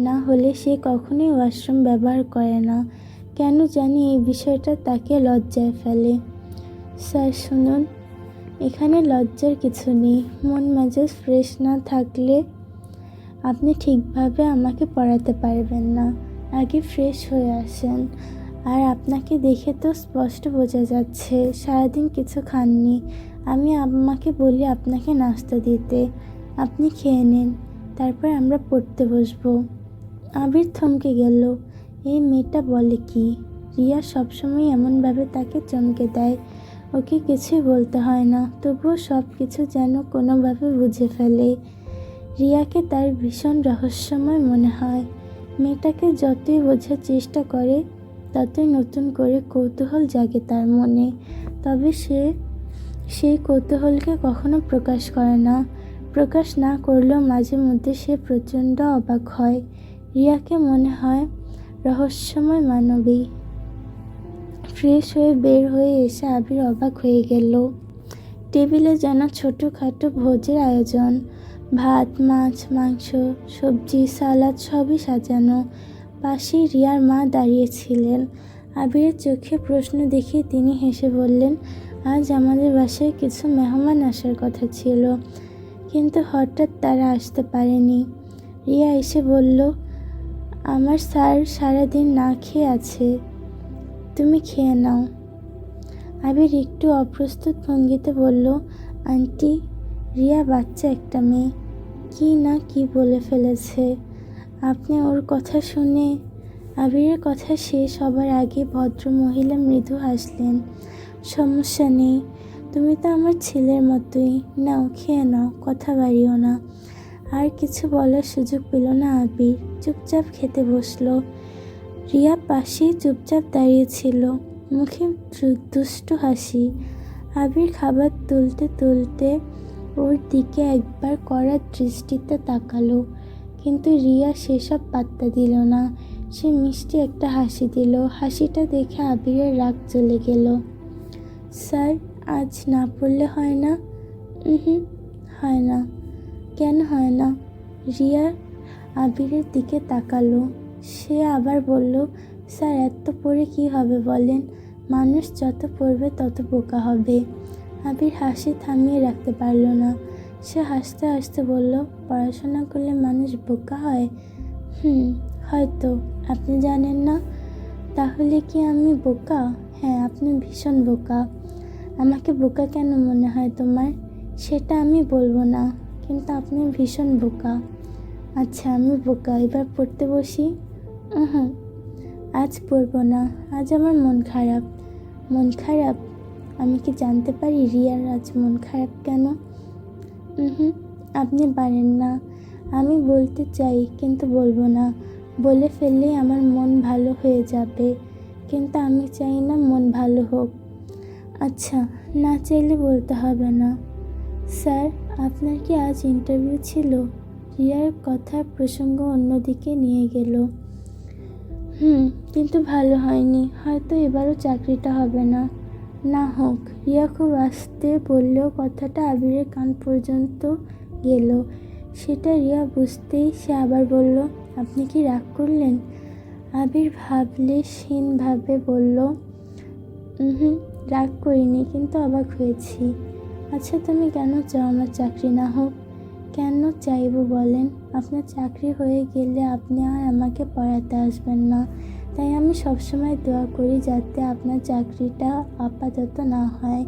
না হলে সে কখনোই ওয়াশরুম ব্যবহার করে না। কেন জানি এই বিষয়টা তাকে লজ্জায় ফেলে। স্যার শুনুন, এখানে লজ্জার কিছু নেই। মন মেজাজ ফ্রেশ না থাকলে আপনি ঠিকভাবে আমাকে পড়াতে পারবেন না। আগে ফ্রেশ হয়ে আসেন। আর আপনাকে দেখে তো স্পষ্ট বোঝা যাচ্ছে সারাদিন কিছু খাননি। আমি আম্মাকে বলি আপনাকে নাস্তা দিতে, আপনি খেয়ে নিন, তারপর আমরা পড়তে বসবো। আবির থমকে গেল। এই মেয়েটা বলে কি? রিয়া সবসময় এমনভাবে তাকে চমকে দেয়। ওকে কিছুই বলতে হয় না, তবুও সব কিছু যেন কোনোভাবে বুঝে ফেলে। রিয়াকে তার ভীষণ রহস্যময় মনে হয়। মেয়েটাকে যতই বোঝার চেষ্টা করে ততই নতুন করে কৌতূহল জাগে তার মনে। তবে সেই কৌতূহলকে কখনো প্রকাশ করে না। প্রকাশ না করলেও মাঝে মধ্যে সে প্রচণ্ড অবাক হয়। রিয়াকে মনে হয় রহস্যময় মানবী। ফ্রেশ হয়ে বের হয়ে এসে আবির অবাক হয়ে গেল। টেবিলে যেন ছোটোখাটো ভোজের আয়োজন। ভাত, মাছ, মাংস, সবজি, সালাদ সবই সাজানো। পাশেই রিয়ার মা দাঁড়িয়েছিলেন। আবিরের চোখে প্রশ্ন দেখে তিনি হেসে বললেন, আজ আমাদের বাসায় কিছু মেহমান আসার কথা ছিল, কিন্তু হঠাৎ তারা আসতে পারেনি। রিয়া এসে বলল, আমার স্যার সারাদিন না খেয়ে আছে, তুমি খেয়ে নাও। আবির একটু অপ্রস্তুত ভঙ্গিতে বলল, আন্টি, রিয়া বাচ্চা একটা মেয়ে, কি না কি বলে ফেলেছে। আপনি ওর কথা শুনে। আবিরের কথা শেষ হবার আগে ভদ্র মহিলা মৃদু হাসলেন। সমস্যা নেই, তুমি তো আমার ছেলের মতোই, নাও খেয়ে নাও, কথা বাড়িও না। আর কিছু বলার সুযোগ পেল না আবির, চুপচাপ খেতে বসলো। রিয়া পাশেই চুপচাপ দাঁড়িয়েছিল, মুখে দুষ্টু হাসি। আবির খাবার তুলতে তুলতে ওর দিকে একবার কড়া দৃষ্টিতে তাকালো, কিন্তু রিয়া সেসব পাত্তা দিল না। সে মিষ্টি একটা হাসি দিল। হাসিটা দেখে আবিরের রাগ চলে গেল। স্যার, আজ না পড়লে হয় না? হয় না। কেন হয় না? রিয়া আবিরের দিকে তাকালো। সে আবার বলল, স্যার, এত পড়ে কি হবে বলেন? মানুষ যত পড়বে তত বোকা হবে। আবির হাসি থামিয়ে রাখতে পারল না। সে হাসতে হাসতে বলল, পড়াশোনা করলে মানুষ বোকা হয়? হয়তো, আপনি জানেন না। তাহলে কি আমি বোকা? হ্যাঁ, আপনি ভীষণ বোকা। আমাকে বোকা কেন মনে হয় তোমার সেটা আমি বলবো না, কিন্তু আপনি ভীষণ বোকা। আচ্ছা, আমি বোকা, এবার পড়তে বসি। আজ পড়বো না, আজ আমার মন খারাপ। মন খারাপ? আমি কি জানতে পারি রিয়ার আজ মন খারাপ কেন? আপনি পারেন না। আমি বলতে চাই কিন্তু বলবো না। বলে ফেললেই আমার মন ভালো হয়ে যাবে, কিন্তু আমি চাই না মন ভালো হোক। আচ্ছা, না চাইলে বলতে হবে না। স্যার, আপনার কি আজ ইন্টারভিউ ছিল? রিয়ার কথার প্রসঙ্গ অন্যদিকে নিয়ে গেল। কিন্তু ভালো হয়নি, হয়তো এবারও চাকরিটা হবে না। না হোক। রিয়া খুব আস্তে বললেও কথাটা আবিরের কান পর্যন্ত গেল। সেটা রিয়া বুঝতেই সে আবার বলল, আপনি কি রাগ করলেন? আবির ভাবলেশহীনভাবে বলল, হুম, রাগ করিনি, কিন্তু অবাক হয়েছি। আচ্ছা, তুমি কেন চাও আমার চাকরি না হোক? কেন চাইবো বলেন? আপনার চাকরি হয়ে গেলে আপনি আর আমাকে পড়াতে আসবেন না। তাই আমি সবসময় দোয়া করি যাতে আপনার চাকরিটা আপাতত না হয়।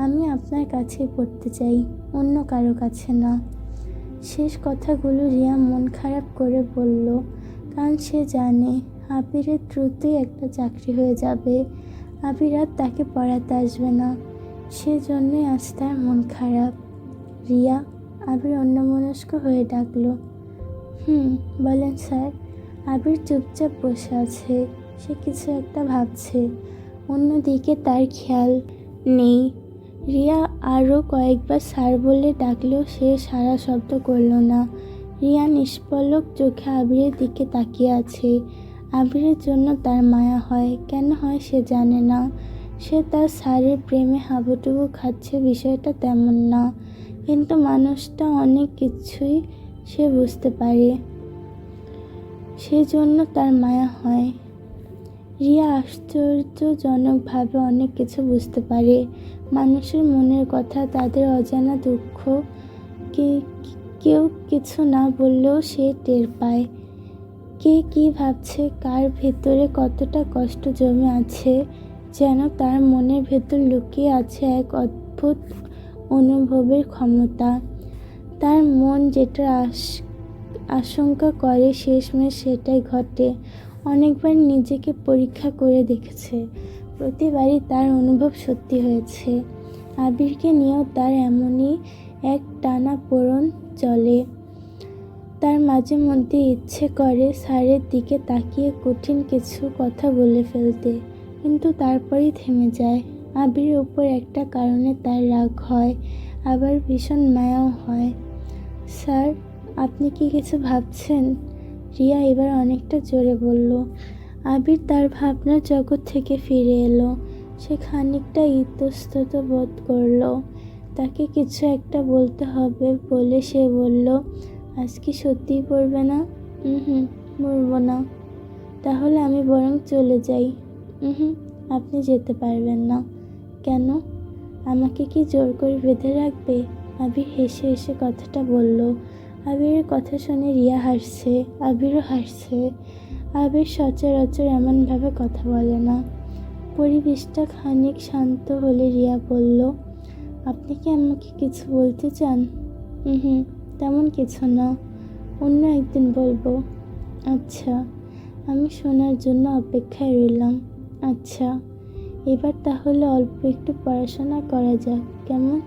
আমি আপনার কাছেই পড়তে চাই, অন্য কারো কাছে না। শেষ কথাগুলো রিয়া মন খারাপ করে বলল, কারণ সে জানে আবিরের দ্রুতই একটা চাকরি হয়ে যাবে। আবির আর তাকে পড়াতে আসবে না, সেজন্যই আজ তার মন খারাপ। রিয়া, আবির অন্যমনস্ক হয়ে ডাকলো। বলেন স্যার। আবির চুপচাপ বসে আছে, সে কিছু একটা ভাবছে, অন্যদিকে তার খেয়াল নেই। রিয়া আরও কয়েকবার স্যার বলে ডাকলেও সে সাড়া শব্দ করল না। রিয়া নিষ্পলক চোখে আবিরের দিকে তাকিয়ে আছে। আবিরের জন্য তার মায়া হয়, কেন হয় সে জানে না। সে তার স্যারের প্রেমে হাবুডুবু খাচ্ছে, বিষয়টা তেমন না, কিন্তু মানুষটা অনেক কিছুই সে বুঝতে পারে, সেজন্য তার মায়া হয়। রিয়া আশ্চর্যজনকভাবে অনেক কিছু বুঝতে পারে, মানুষের মনের কথা, তাদের অজানা দুঃখ। কেউ কিছু না বললেও সে টের পায় কে কী ভাবছে, কার ভেতরে কতটা কষ্ট জমে আছে। যেন তার মনের ভেতর লুকিয়ে আছে এক অদ্ভুত অনুভবের ক্ষমতা। তার মন যেটা আশঙ্কা করে শেষমেশ সেটাই ঘটে। অনেকবার নিজেকে পরীক্ষা করে দেখেছে, প্রতিবারই তার অনুভব সত্যি হয়েছে। আবিরকে নিয়েও তার এমনই এক টানাপোড়েন চলে। তার মাঝে মধ্যে ইচ্ছে করে স্যারের দিকে তাকিয়ে কঠিন কিছু কথা বলে ফেলতে, কিন্তু তারপরই থেমে যায়। আবিরের উপর একটা কারণে তার রাগ হয়, আবার ভীষণ মায়াও হয়। স্যার, আপনি কি কিছু ভাবছেন? রিয়া এবার অনেকটা জোরে বলল। আবির তার ভাবনার জগৎ থেকে ফিরে এলো। সে খানিকটা ইতস্তত বোধ করল। তাকে কিছু একটা বলতে হবে বলে সে বলল, আজ কি সত্যিই পড়বে না? পড়বো না। তাহলে আমি বরং চলে যাই। আপনি যেতে পারবেন না। কেন? আমাকে কি জোর করে বেঁধে রাখবে? আবির হেসে হেসে কথাটা বলল। আবিরের কথা শুনে রিয়া হাসছে, আবিরও হাসছে। আবির সচরাচর এমনভাবে কথা বলে না। পরিবেশটা খানিক শান্ত হলে রিয়া বলল, আপনি কি আমাকে কিছু বলতে চান? তেমন কিছু না, অন্য একদিন বলবো। আচ্ছা, আমি শোনার জন্য অপেক্ষায় রইলাম। আচ্ছা, এবার তাহলে অল্প একটু পড়াশোনা করা যাক, কেমন?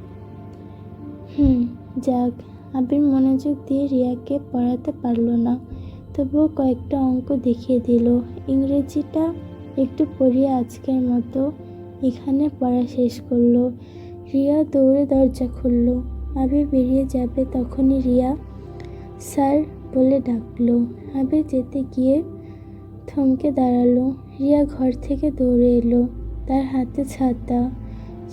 যাক। আবির মনোযোগ দিয়ে রিয়াকে পড়াতে পারল না, তবুও কয়েকটা অঙ্ক দেখিয়ে দিল। ইংরেজিটা একটু পড়িয়ে আজকের মতো এখানে পড়া শেষ করলো। রিয়া দৌড়ে দরজা খুলল। আবির বেরিয়ে যাবে, তখনই রিয়া স্যার বলে ডাকলো। আবির যেতে গিয়ে থমকে দাঁড়ালো। রিয়া ঘর থেকে দৌড়ে এলো, তার হাতে ছাতা।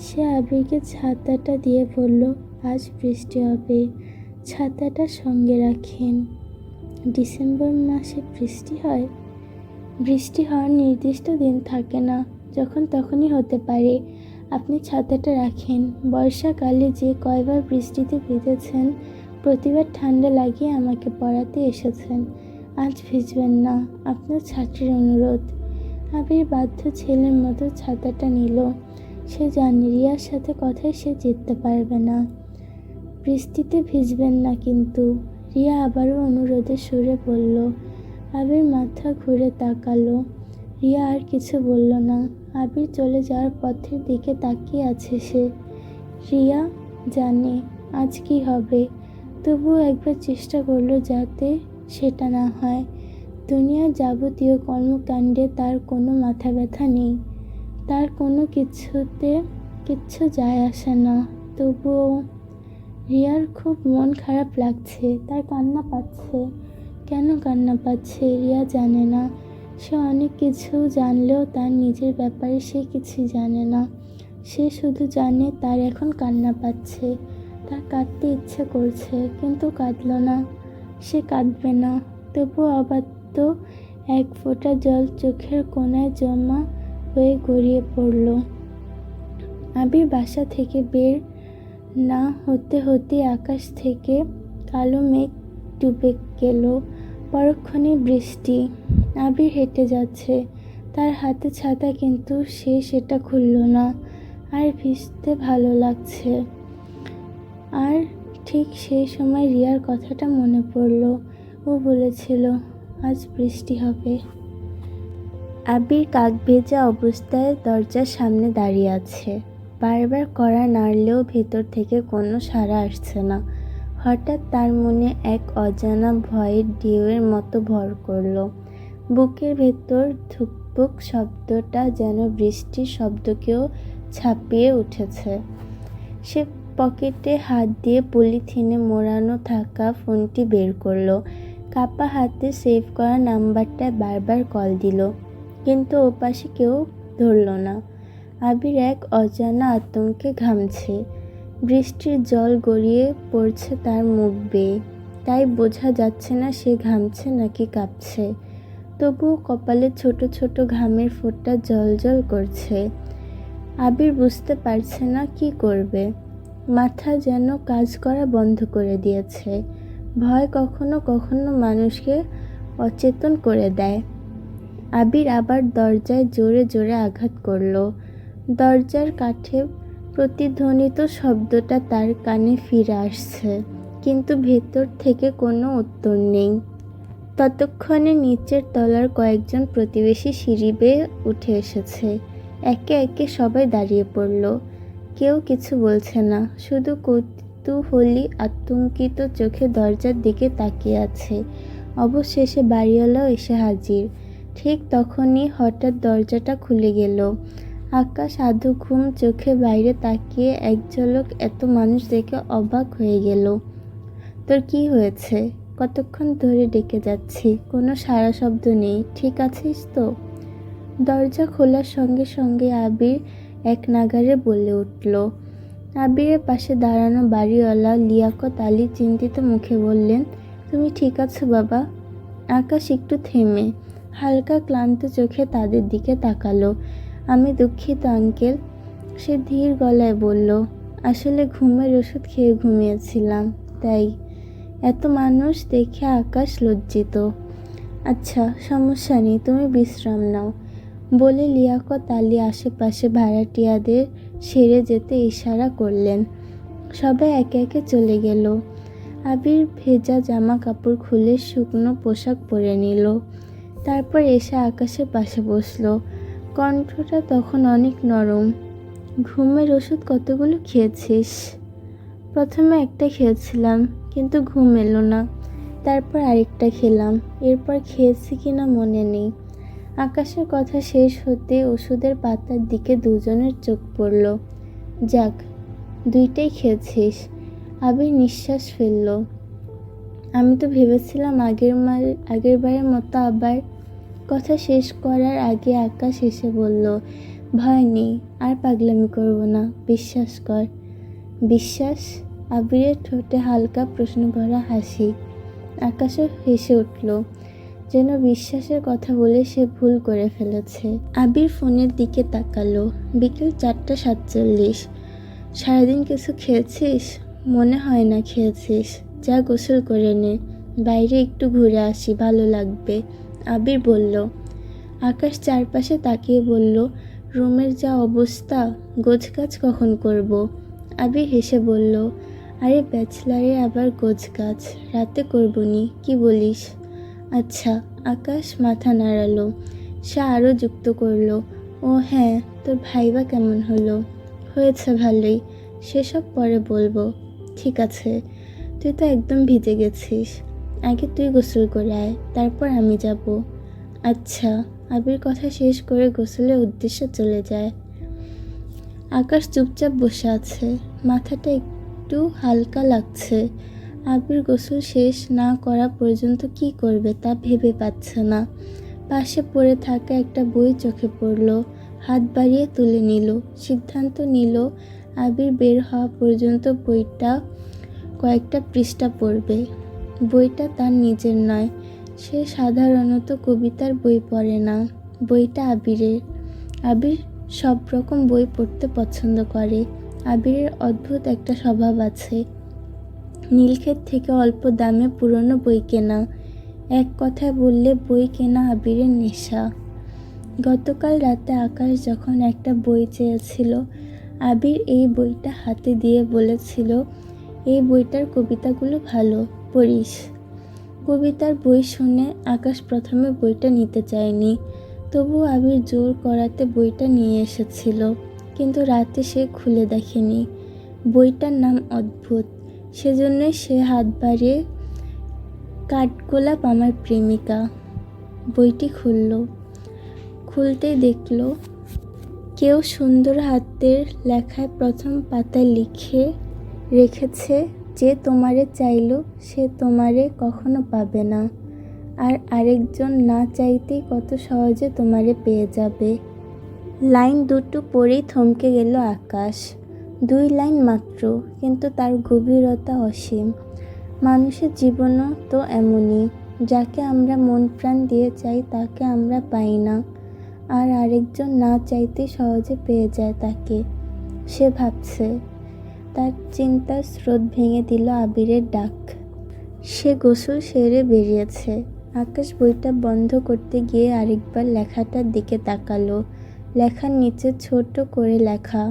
সে আবিরকে ছাতাটা দিয়ে বলল, আজ বৃষ্টি হবে, ছাতাটা সঙ্গে রাখেন। ডিসেম্বর মাসে বৃষ্টি হয়? বৃষ্টি হওয়ার নির্দিষ্ট দিন থাকে না, যখন তখনই হতে পারে। আপনি ছাতাটা রাখেন। বর্ষাকালে যে কয়বার বৃষ্টিতে ভিজেছেন, প্রতিবার ঠান্ডা লাগিয়ে আমাকে পড়াতে এসেছেন। আজ ভিজবেন না, আপনার ছাত্রীর অনুরোধ। আবির বাধ্য ছেলের মতো ছাতাটা নিল। সে জানে রিয়ার সাথে কথায় সে জিততে পারবে না। বৃষ্টিতে ভিজবেন না কিন্তু, রিয়া আবারও অনুরোধের সুরে বলল। আবির মাথা ঘুরে তাকালো। রিয়া আর কিছু বলল না। আবির চলে যাওয়ার পথের দিকে তাকিয়ে আছে সে। রিয়া জানে আজ কি হবে, তবুও একবার চেষ্টা করলো যাতে সেটা না হয়। দুনিয়ার যাবতীয় কর্মকাণ্ডে তার কোনো মাথা ব্যথা নেই, তার কোনো কিচ্ছু যায় আসে না। তবুও রিয়ার খুব মন খারাপ লাগছে, তার কান্না পাচ্ছে। কেন কান্না পাচ্ছে রিয়া জানে না। সে অনেক কিছু জানলেও তার নিজের ব্যাপারে সে কিছুই জানে না। সে শুধু জানে তার এখন কান্না পাচ্ছে, তার কাঁদতে ইচ্ছে করছে, কিন্তু কাঁদল না। সে কাঁদবে না। তবুও অবাধ্য এক ফোঁটা জল চোখের কোণায় জমা হয়ে গড়িয়ে পড়ল। আবির বাসা থেকে বের না হতে হতে আকাশ থেকে কালো মেঘ ডুবে গেল। পরক্ষণে বৃষ্টি। আবির হেঁটে যাচ্ছে, তার হাতে ছাতা, কিন্তু সে সেটা খুলল না। আর ভিজতে ভালো লাগছে। আর ঠিক সেই সময় রিয়ার কথাটা মনে পড়ল। ও বলেছিল আজ বৃষ্টি হবে। আবির কাকভেজা অবস্থায় দরজার সামনে দাঁড়িয়ে আছে। বারবার কড়া নাড়লেও ভেতর থেকে কোনো সাড়া আসছে না। হঠাৎ তার মনে এক অজানা ভয়ের ঢেউয়ের মতো ভর করল। বুকের ভেতর ধুকপুক শব্দটা যেন বৃষ্টির শব্দকেও ছাপিয়ে উঠেছে। সে পকেটে হাত দিয়ে পলিথিনে মোড়ানো থাকা ফোনটি বের করলো। কাপা হাতে সেভ করা নাম্বারটায় বারবার কল দিল, কিন্তু ওপাশে কেউ ধরল না। আবির এক অজানা আতঙ্কে ঘামছে। বৃষ্টির জল গড়িয়ে পড়ছে তার মুখ বেয়ে, তাই বোঝা যাচ্ছে না সে ঘামছে নাকি কাঁপছে। তবুও কপালে ছোট ছোট ঘামের ফোঁটা জলজল করছে। আবির বুঝতে পারছে না কি করবে। মাথা যেন কাজ করা বন্ধ করে দিয়েছে। ভয় কখনো কখনো মানুষকে অচেতন করে দেয়। আবির আবার দরজায় জোরে জোরে আঘাত করল। দরজার কাঠে প্রতিধ্বনিত শব্দটা তার কানে ফিরে আসছে, কিন্তু ভেতর থেকে কোনো উত্তর নেই। ততক্ষণে নিচের তলার কয়েকজন প্রতিবেশী সিঁড়ি বেয়ে উঠে এসেছে। একে একে সবাই দাঁড়িয়ে পড়ল। কেউ কিছু বলছে না, শুধু কৌতূহলী আতঙ্কিত চোখে দরজার দিকে তাকিয়ে আছে। অবশেষে বাড়িওয়ালাও এসে হাজির। ঠিক তখনই হঠাৎ দরজাটা খুলে গেল। আকাশ আধো ঘুম চোখে বাইরে তাকিয়ে এক ঝলক এত মানুষ দেখে অবাক হয়ে গেল। তোর কি হয়েছে? কতক্ষণ ধরে ডেকে যাচ্ছি, কোনো সাড়া শব্দ নেই। ঠিক আছিস তো? দরজা খোলার সঙ্গে সঙ্গে আবির এক নাগাড়ে বলে উঠল। আবিরের পাশে দাঁড়ানো বাড়িওয়ালা লিয়াকত আলী চিন্তিত মুখে বললেন, তুমি ঠিক আছো বাবা? আকাশ একটু থেমে হালকা ক্লান্ত চোখে তাদের দিকে তাকালো। আমি দুঃখিত আঙ্কেল, সে ধীর গলায় বলল। আসলে ঘুমের ওষুধ খেয়ে ঘুমিয়েছিলাম, তাই। এত মানুষ দেখে আকাশ লজ্জিত। আচ্ছা, সমস্যা নেই, তুমি বিশ্রাম নাও, বলে লিয়াকত আলী আশেপাশে ভাড়াটিয়াদের সেরে যেতে ইশারা করলেন। সবাই একে একে চলে গেল। আবির ভেজা জামা কাপড় খুলে শুকনো পোশাক পরে নিল। তারপর এসে আকাশের পাশে বসল। কণ্ঠটা তখন অনেক নরম। ঘুমের ওষুধ কতগুলো খেয়েছিস? প্রথমে একটা খেয়েছিলাম, কিন্তু ঘুম এলো না। তারপর আরেকটা খেলাম, এরপর খেয়েছি কিনা মনে নেই। আকাশের কথা শেষ হতে ওষুধের পাতার দিকে দুজনের চোখ পড়ল। যাক, দুইটাই খেয়েছিস। আবির নিঃশ্বাস ফেলল। আমি তো ভেবেছিলাম আগেরবারের মতো আবার। কথা শেষ করার আগে আকাশ এসে বলল, ভয় নেই, আর পাগলামি করব না, বিশ্বাস কর। বিশ্বাস? আবিরের ঠোঁটে হালকা প্রশ্ন ভরা হাসি। আকাশও হেসে উঠল, যেন বিশ্বাসের কথা বলে সে ভুল করে ফেলেছে। আবির ফোনের দিকে তাকালো। বিকেল 4:47। সারাদিন কিছু খেয়েছিস? মনে হয় না খেয়েছিস। যা গোসল করে নে, বাইরে একটু ঘুরে আসি, ভালো লাগবে, আবির বলল। আকাশ চারপাশে তাকিয়ে বলল, রুমের যা অবস্থা, গোছগাছ কখন করব? আবির হেসে বলল, আরে ব্যাচলারে আবার গোছগাছ রাতে করবনি, কি বলিস? আচ্ছা। আকাশ মাথা নাড়ালো। সে আরও যুক্ত করল, ও হ্যাঁ, তোর ভাইবা কেমন হলো? হয়েছে ভালোই, সেসব পরে বলবো। ঠিক আছে, তুই তো একদম ভিজে গেছিস, আগে তুই গোসল করে আয়, তারপর আমি যাব। আচ্ছা। আবির কথা শেষ করে গোসলের উদ্দেশ্যে চলে যায়। আকাশ চুপচাপ বসে আছে, মাথাটা একটু হালকা লাগছে। আবির গোসল শেষ না করা পর্যন্ত কি করবে তা ভেবে পাচ্ছে না। পাশে পড়ে থাকা একটা বই চোখে পড়ল। হাত বাড়িয়ে তুলে নিল। সিদ্ধান্ত নিল আবির বের হওয়া পর্যন্ত বইটা কয়েকটা পৃষ্ঠা পড়বে। বইটা তার নিজের নয়, সে সাধারণত কবিতার বই পড়ে না, বইটা আবিরের। আবির সব রকম বই পড়তে পছন্দ করে। আবিরের অদ্ভুত একটা স্বভাব আছে, নীলক্ষেত থেকে অল্প দামে পুরনো বই কেনা। এক কথায় বললে বই কেনা আবিরের নেশা। গতকাল রাতে আকাশ যখন একটা বই চেয়েছিল, আবির এই বইটা হাতে দিয়ে বলেছিল, এই বইটার কবিতাগুলো ভালো, পড়িস। কবিতার বই শুনে আকাশ প্রথমে বইটা নিতে চায়নি, তবু আবির জোর করাতে বইটা নিয়ে এসেছিল। কিন্তু রাতে সে খুলে দেখেনি। বইটার নাম অদ্ভুত, সেজন্যই সে হাত বাড়িয়ে, কাঠগোলাপ আমার প্রেমিকা। বইটি খুলতেই দেখল কেউ সুন্দর হাতের লেখায় প্রথম পাতায় লিখে রেখেছে, যে তোমারে চাইল সে তোমারে কখনো পাবে না, আর আরেকজন না চাইতেই কত সহজে তোমারে পেয়ে যাবে। লাইন দুটো পড়েই থমকে গেল আকাশ। 2 লাইন মাত্র, কিন্তু তার গভীরতা অসীম। মানুষের জীবনও তো এমনই, যাকে আমরা মন প্রাণ দিয়ে চাই তাকে আমরা পাই না, আর আরেকজন না চাইতেই সহজে পেয়ে যায় তাকে। সে ভাবছে। তার চিন্তার স্রোত ভেঙে দিল আবিরের ডাক। সে গোসল সেরে বেরিয়েছে। আকাশ বইটা বন্ধ করতে গিয়ে আরেকবার লেখাটার দিকে তাকালো। লেখার নিচে ছোট করে লেখা,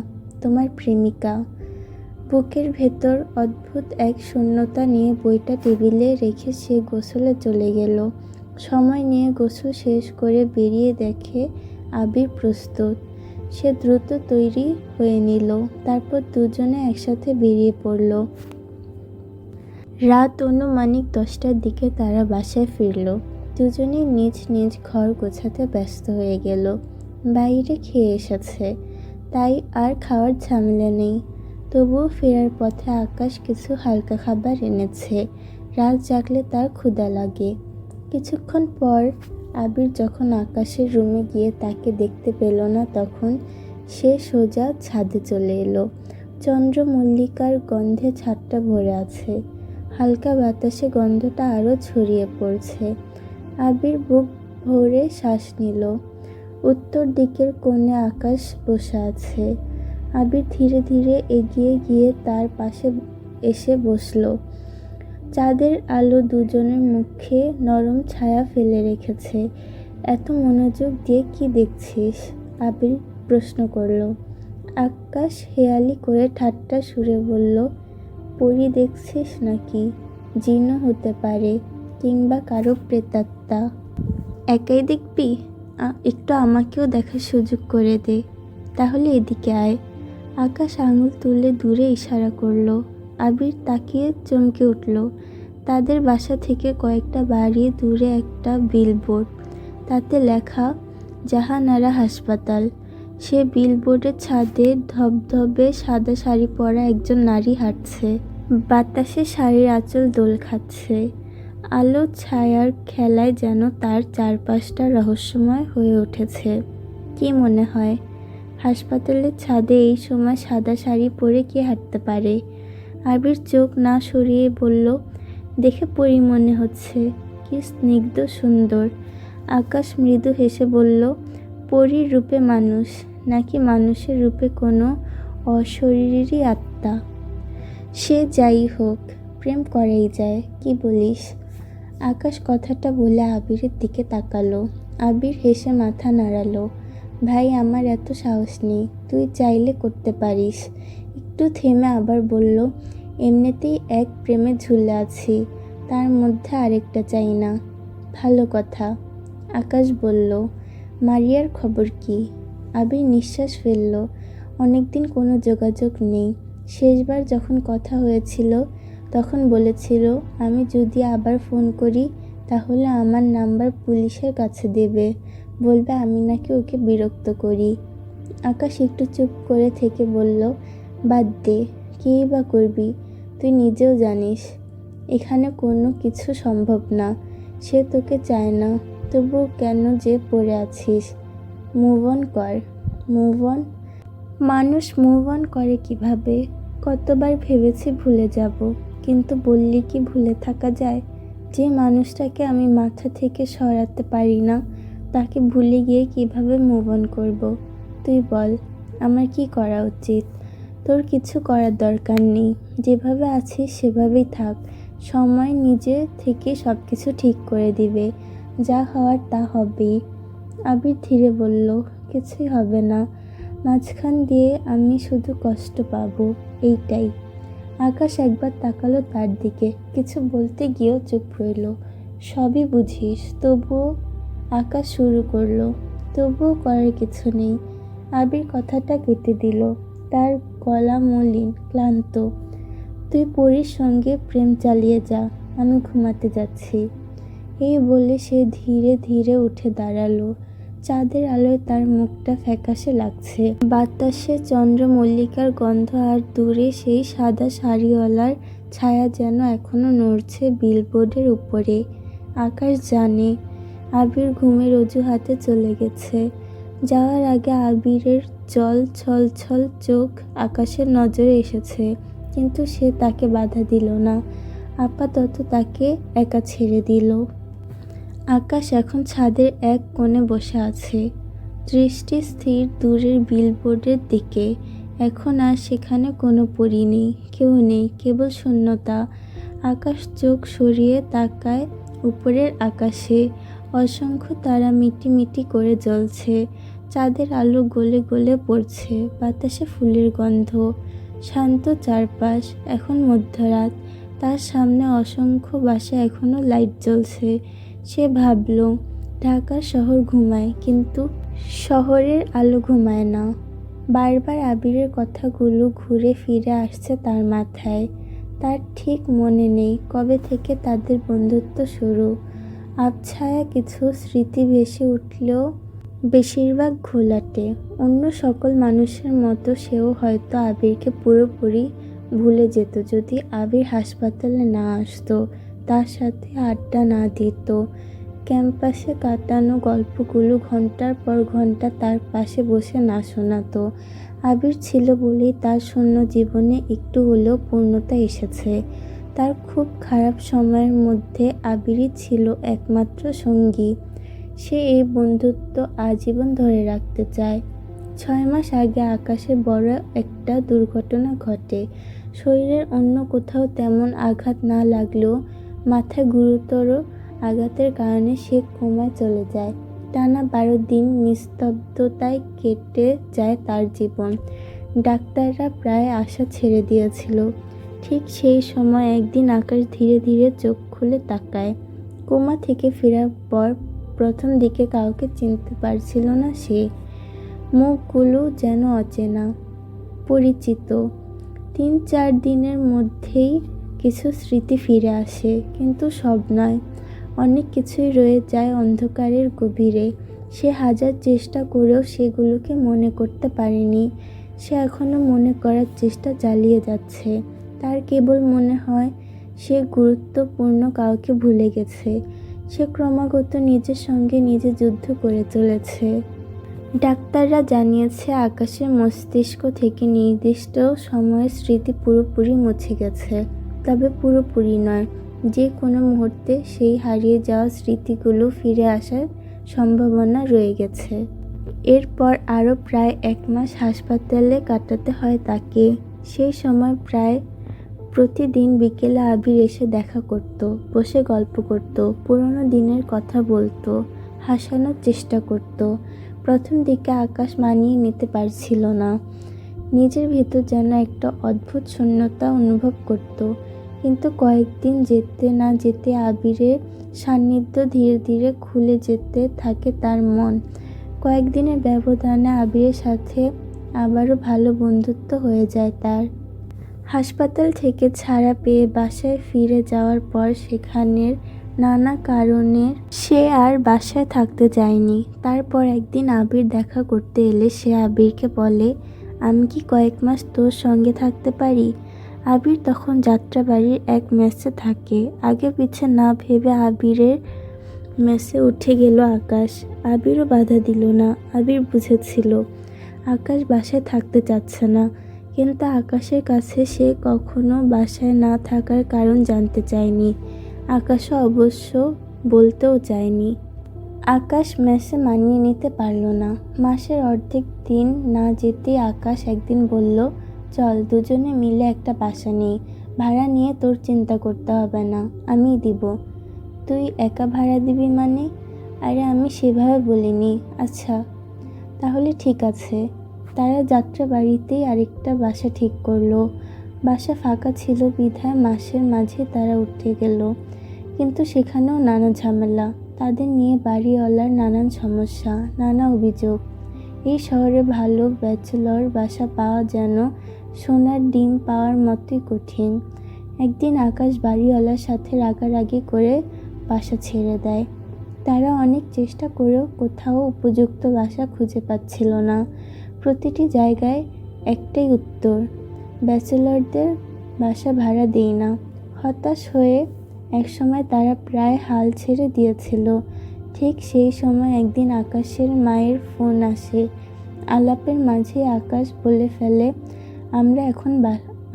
তোমার প্রেমিকা। বুকের ভেতর অদ্ভুত এক শূন্যতা নিয়ে বইটা টেবিলে রেখে সে গোসলে চলে গেল। সময় নিয়ে গোসল শেষ করে বেরিয়ে দেখে আবির প্রস্তুত। সে দ্রুত তৈরি হয়ে নিল, তারপর দুজনে একসাথে বেরিয়ে পড়ল। রাত অনুমানিক 10টার দিকে তারা বাসায় ফিরল। দুজনেই নিজ নিজ ঘর গোছাতে ব্যস্ত হয়ে গেল। বাইরে খেয়ে এসেছে, তাই আর খাওয়ার ঝামেলা নেই। তবুও ফেরার পথে আকাশ কিছু হালকা খাবার এনেছে। রাত জাগলে তার ক্ষুধা লাগে। কিছুক্ষণ পর আবির যখন আকাশের রুমে গিয়ে তাকে দেখতে পেল না, তখন সে সোজা ছাদে চলে এলো। চন্দ্রমল্লিকার গন্ধে ছাদটা ভরে আছে। হালকা বাতাসে গন্ধটা আরও ছড়িয়ে পড়ছে। আবির বুক ভরে শ্বাস নিল। উত্তর দিকের কোণে আকাশ বসে আছে। আবির ধীরে ধীরে এগিয়ে গিয়ে তার পাশে এসে বসল। চাঁদের আলো দুজনের মুখে নরম ছায়া ফেলে রেখেছে। এত মনোযোগ দিয়ে কি দেখছিস? আবির প্রশ্ন করল। আকাশ হেয়ালি করে ঠাট্টা সুরে বলল, পরী দেখছিস নাকি? জিনও হতে পারে, কিংবা কারো প্রেতাত্মা। একাই দেখবি? একটু আমাকেও দেখার সুযোগ করে দে। তাহলে এদিকে আয়। আকাশ আঙুল তুলে দূরে ইশারা করল। আবির তাকিয়ে চমকে উঠল। তাদের বাসা থেকে কয়েকটা বাড়ি দূরে একটা বিলবোর্ড, তাতে লেখা জাহানারা হাসপাতাল। সে বিলবোর্ডের ছাদে ধবধবে সাদা শাড়ি পরা একজন নারী হাঁটছে। বাতাসে শাড়ির আঁচল দোল খাচ্ছে। আলো ছায়ার খেলায় যেন তার চারপাশটা রহস্যময় হয়ে উঠেছে। কি মনে হয়, হাসপাতালের ছাদে এই সময় সাদা শাড়ি পরে কে হাঁটতে পারে? আবির চোখ না সরিয়ে বলল, দেখে পরী মনে হচ্ছে। কি স্নিগ্ধ সুন্দর। আকাশ মৃদু হেসে বলল, পরীর রূপে মানুষ, নাকি মানুষের রূপে কোনো অশরীরী আত্মা? সে যাই হোক, প্রেম করাই যায়, কি বলিস? আকাশ কথাটা বলে আবিরের দিকে তাকালো। আবির হেসে মাথা নাড়ালো। ভাই, আমার এত সাহস নেই, তুই চাইলে করতে পারিস। একটু থেমে আবার বলল, এমনিতেই এক প্রেমে ঝুলে আছি, তার মধ্যে আরেকটা চাই না। ভালো কথা। আকাশ বলল, মারিয়ার খবর কি? আবির নিঃশ্বাস ফেলল। অনেকদিন কোনো যোগাযোগ নেই। শেষবার যখন কথা হয়েছিল তখন বলেছিল, আমি যদি আবার ফোন করি তাহলে আমার নাম্বার পুলিশের কাছে দেবে, বলবে আমি নাকি ওকে বিরক্ত করি। আকাশ একটু চুপ করে থেকে বলল, বাদ দে, কী বা করবি? তুই নিজেও জানিস এখানে কোনো কিছু সম্ভব না। সে তোকে চায় না, তবু কেন যে পড়ে আছিস? মুভ অন কর। Move on? মানুষ মুভ অন করে কিভাবে? কতবার ভেবেছি ভুলে যাব, কিন্তু বললি কি ভুলে থাকা যায়? যে মানুষটাকে আমি মাথা থেকে সরাতে পারি না, তাকে ভুলে গিয়ে কিভাবে মুভ অন করব? তুই বল, আমার কি করা উচিত? তোর কিছু করার দরকার নেই, যেভাবে আছিস সেভাবেই থাক। সময় নিজে থেকে সব কিছু ঠিক করে দিবে, যা হওয়ার তা হবেই। আবির ধীরে বলল, কিছুই হবে না, মাঝখান দিয়ে আমি শুধু কষ্ট পাবো, এইটাই। আকাশ একবার তাকালো তার দিকে, কিছু বলতে গিয়েও চুপ রইল। সবই বুঝিস, তবুও। আকাশ শুরু করলো, তবুও করার কিছু নেই। আবির কথাটা কেটে দিল, তার গলা মলিন, ক্লান্ত। তুই পরীর সঙ্গে প্রেম চালিয়ে যা, আমি ঘুমাতে যাচ্ছি। এই বলে সে ধীরে ধীরে উঠে দাঁড়ালো। চাঁদের আলোয় তার মুখটা ফ্যাকাশে লাগছে। বাতাসে চন্দ্রমল্লিকার গন্ধ, আর দূরে সেই সাদা শাড়িওয়ালার ছায়া যেন এখনো নড়ছে বিলবোর্ডের উপরে। আকাশ জানে আবির ঘুমের অজুহাতে চলে গেছে। যাওয়ার আগে আবিরের জল ছলছল চোখ আকাশের নজরে এসেছে, কিন্তু সে তাকে বাধা দিল না। আপাতত তাকে একা ছেড়ে দিল। আকাশ এখন ছাদের এক কোণে বসে আছে, দৃষ্টি স্থির দূরের বিলবোর্ডের দিকে। এখন আর সেখানে কোনো পরী নেই, কেউ নেই, কেবল শূন্যতা। আকাশ চোখ সরিয়ে তাকায় উপরের আকাশে। অসংখ্য তারা মিটিমিটি করে জ্বলছে, চাঁদের আলো গলে গলে পড়ছে, বাতাসে ফুলের গন্ধ। শান্ত চারপাশ, এখন মধ্যরাত। তার সামনে অসংখ্য বাসায় এখনো লাইট জ্বলছে। সে ভাবল, ঢাকা শহর ঘুমায়, কিন্তু শহরের আলো ঘুমায় না। বারবার আবিরের কথাগুলো ঘুরে ফিরে আসছে তার মাথায়। তার ঠিক মনে নেই কবে থেকে তাদের বন্ধুত্ব শুরু। আবছায়া কিছু স্মৃতি ভেসে উঠলেও বেশিরভাগ ঘোলাটে। অন্য সকল মানুষের মতো সেও হয়তো আবিরকে পুরোপুরি ভুলে যেত যদি আবির হাসপাতালে না আসতো, তার সাথে আড্ডা না দিত, ক্যাম্পাসে কাটানো গল্পগুলো ঘন্টার পর ঘন্টা তার পাশে বসে না শোনাতো। আবির ছিল বলেই তার শূন্য জীবনে একটু হলেও পূর্ণতা এসেছে। তার খুব খারাপ সময়ের মধ্যে আবিরই ছিল একমাত্র সঙ্গী। সে এই বন্ধুত্ব আজীবন ধরে রাখতে চায়। 6 মাস আগে আকাশে বড় একটা দুর্ঘটনা ঘটে। শরীরের অন্য কোথাও তেমন আঘাত না লাগলেও মাথায় গুরুতর আঘাতের কারণে সে কোমায় চলে যায়। টানা 12 দিন নিস্তব্ধতায় কেটে যায় তার জীবন। ডাক্তাররা প্রায় আশা ছেড়ে দিয়েছিল। ঠিক সেই সময় একদিন আকাশ ধীরে ধীরে চোখ খুলে তাকায়। কোমা থেকে ফেরার পর প্রথম দিকে কাউকে চিনতে পারছিল না সে। মুখগুলো যেন অচেনা, পরিচিত। 3-4 দিনের মধ্যেই কিছু স্মৃতি ফিরে আসে, কিন্তু সব নয়। অনেক কিছুই রয়ে যায় অন্ধকারের গভীরে। সে হাজার চেষ্টা করেও সেগুলোকে মনে করতে পারেনি। সে এখনো মনে করার চেষ্টা চালিয়ে যাচ্ছে। তার কেবল মনে হয় সে গুরুত্বপূর্ণ কাউকে ভুলে গেছে। সে ক্রমাগত নিজের সঙ্গে নিজে যুদ্ধ করে চলেছে। ডাক্তাররা জানিয়েছে আকাশের মস্তিষ্ক থেকে নির্দিষ্ট সময়ের স্মৃতি পুরোপুরি মুছে গেছে। তবে পুরোপুরি নয়, যে কোনো মুহূর্তে সেই হারিয়ে যাওয়া স্মৃতিগুলো ফিরে আসার সম্ভাবনা রয়ে গেছে। এরপর আরও প্রায় 1 মাস হাসপাতালে কাটাতে হয় তাকে। সেই সময় প্রায় প্রতিদিন বিকেলে আবির এসে দেখা করত, বসে গল্প করত, পুরনো দিনের কথা বলতো, হাসানোর চেষ্টা করত। প্রথম দিকে আকাশ মানিয়ে নিতে পারছিল না। নিজের ভেতর যেন একটা অদ্ভুত শূন্যতা অনুভব করত। কিন্তু কয়েকদিন যেতে না যেতে আবিরের সান্নিধ্য ধীরে ধীরে খুলে যেতে থাকে তার মন। কয়েকদিনের ব্যবধানে আবিরের সাথে আবারও ভালো বন্ধুত্ব হয়ে যায় তার। হাসপাতাল থেকে ছাড়া পেয়ে বাসায় ফিরে যাওয়ার পর সেখানের নানা কারণে সে আর বাসায় থাকতে যায়নি। তারপর একদিন আবির দেখা করতে এলে সে আবিরকে বলে, আমি কি কয়েক মাস তোর সঙ্গে থাকতে পারি? আবির তখন যাত্রাবাড়ির এক মেসে থাকে। আগে পিছে না ভেবে আবিরের মেসে উঠে গেল আকাশ। আবিরও বাধা দিল না। আবির বুঝেছিল আকাশ বাসায় থাকতে চাচ্ছে না, কিন্তু আকাশের কাছে সে কখনো বাসায় না থাকার কারণ জানতে চায়নি। আকাশও অবশ্য বলতেও চায়নি। আকাশ মেসে মানিয়ে নিতে পারল না। মাসের অর্ধেক দিন না যেতেই আকাশ একদিন বলল, চল দুজনে মিলে একটা বাসা নিই। ভাড়া নিয়ে তোর চিন্তা করতে হবে না, আমিই দিব। তুই একা ভাড়া দিবি মানে? আরে আমি সেভাবে বলিনি। আচ্ছা তাহলে ঠিক আছে। তারা যাত্রা বাড়িতেই আরেকটা বাসা ঠিক করলো। বাসা ফাঁকা ছিল বিধায় মাসের মাঝে তারা উঠে গেল। কিন্তু সেখানেও নানা ঝামেলা, তাদের নিয়ে বাড়িওয়ালার নানান সমস্যা, নানা অভিযোগ। এই শহরে ভালো ব্যাচেলর বাসা পাওয়া যেন সোনার ডিম পাওয়ার মতোই কঠিন। একদিন আকাশ বাড়িওয়ালার সাথে রাগারাগি করে বাসা ছেড়ে দেয়। তারা অনেক চেষ্টা করেও কোথাও উপযুক্ত বাসা খুঁজে পাচ্ছিল না। প্রতিটি জায়গায় একটাই উত্তর, ব্যাচেলরদের বাসা ভাড়া দেই না। হতাশ হয়ে একসময় তারা প্রায় হাল ছেড়ে দিয়েছিল। ঠিক সেই সময় একদিন আকাশের মায়ের ফোন আসে। আলাপের মাঝে আকাশ বলে ফেলে,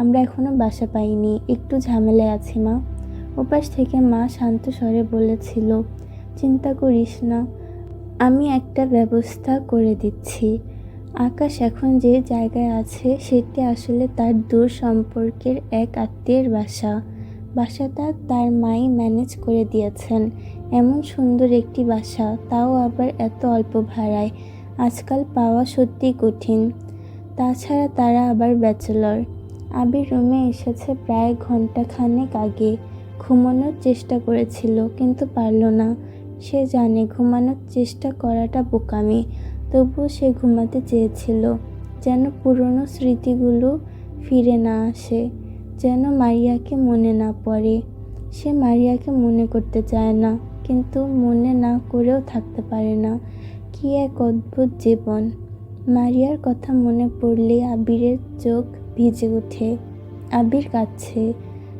আমরা এখনো বাসা পাইনি, একটু ঝামেলায় আছি মা। ওপাশ থেকে মা শান্ত স্বরে বলেছিল, চিন্তা করিস না, আমি একটা ব্যবস্থা করে দিচ্ছি। আকাশ এখন যে জায়গায় আছে সেটি আসলে তার দূর সম্পর্কের এক আত্মীয়ের বাসা। বাসাটা তার মাই ম্যানেজ করে দিয়েছেন। এমন সুন্দর একটি বাসা, তাও আবার এত অল্প ভাড়ায়, আজকাল পাওয়া সত্যিই কঠিন। তাছাড়া তারা আবার ব্যাচেলর। আবির রুমে এসেছে প্রায় ঘন্টাখানেক আগে। ঘুমানোর চেষ্টা করেছিল কিন্তু পারল না। সে জানে ঘুমানোর চেষ্টা করাটা বোকামি, তবুও সে ঘুমাতে চেয়েছিল, যেন পুরনো স্মৃতিগুলো ফিরে না আসে, যেন মারিয়াকে মনে না পড়ে। সে মারিয়াকে মনে করতে চায় না, কিন্তু মনে না করেও থাকতে পারে না। কি এক অদ্ভুত জীবন! মারিয়ার কথা মনে পড়লে আবিরের চোখ ভিজে ওঠে। আবির কাঁদছে।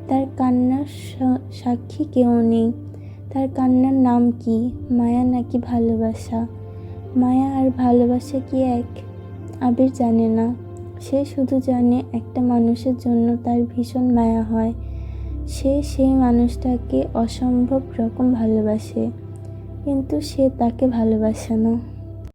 তার কান্নার সাক্ষী কেউ নেই। তার কান্নার নাম কি? মায়া নাকি ভালোবাসা? মায়া আর ভালোবাসা কি এক? আবির জানে না। সে শুধু জানে একটা মানুষের জন্য তার ভীষণ মায়া হয়। সে সেই মানুষটাকে অসম্ভব রকম ভালোবাসে, কিন্তু সে তাকে ভালোবাসে না।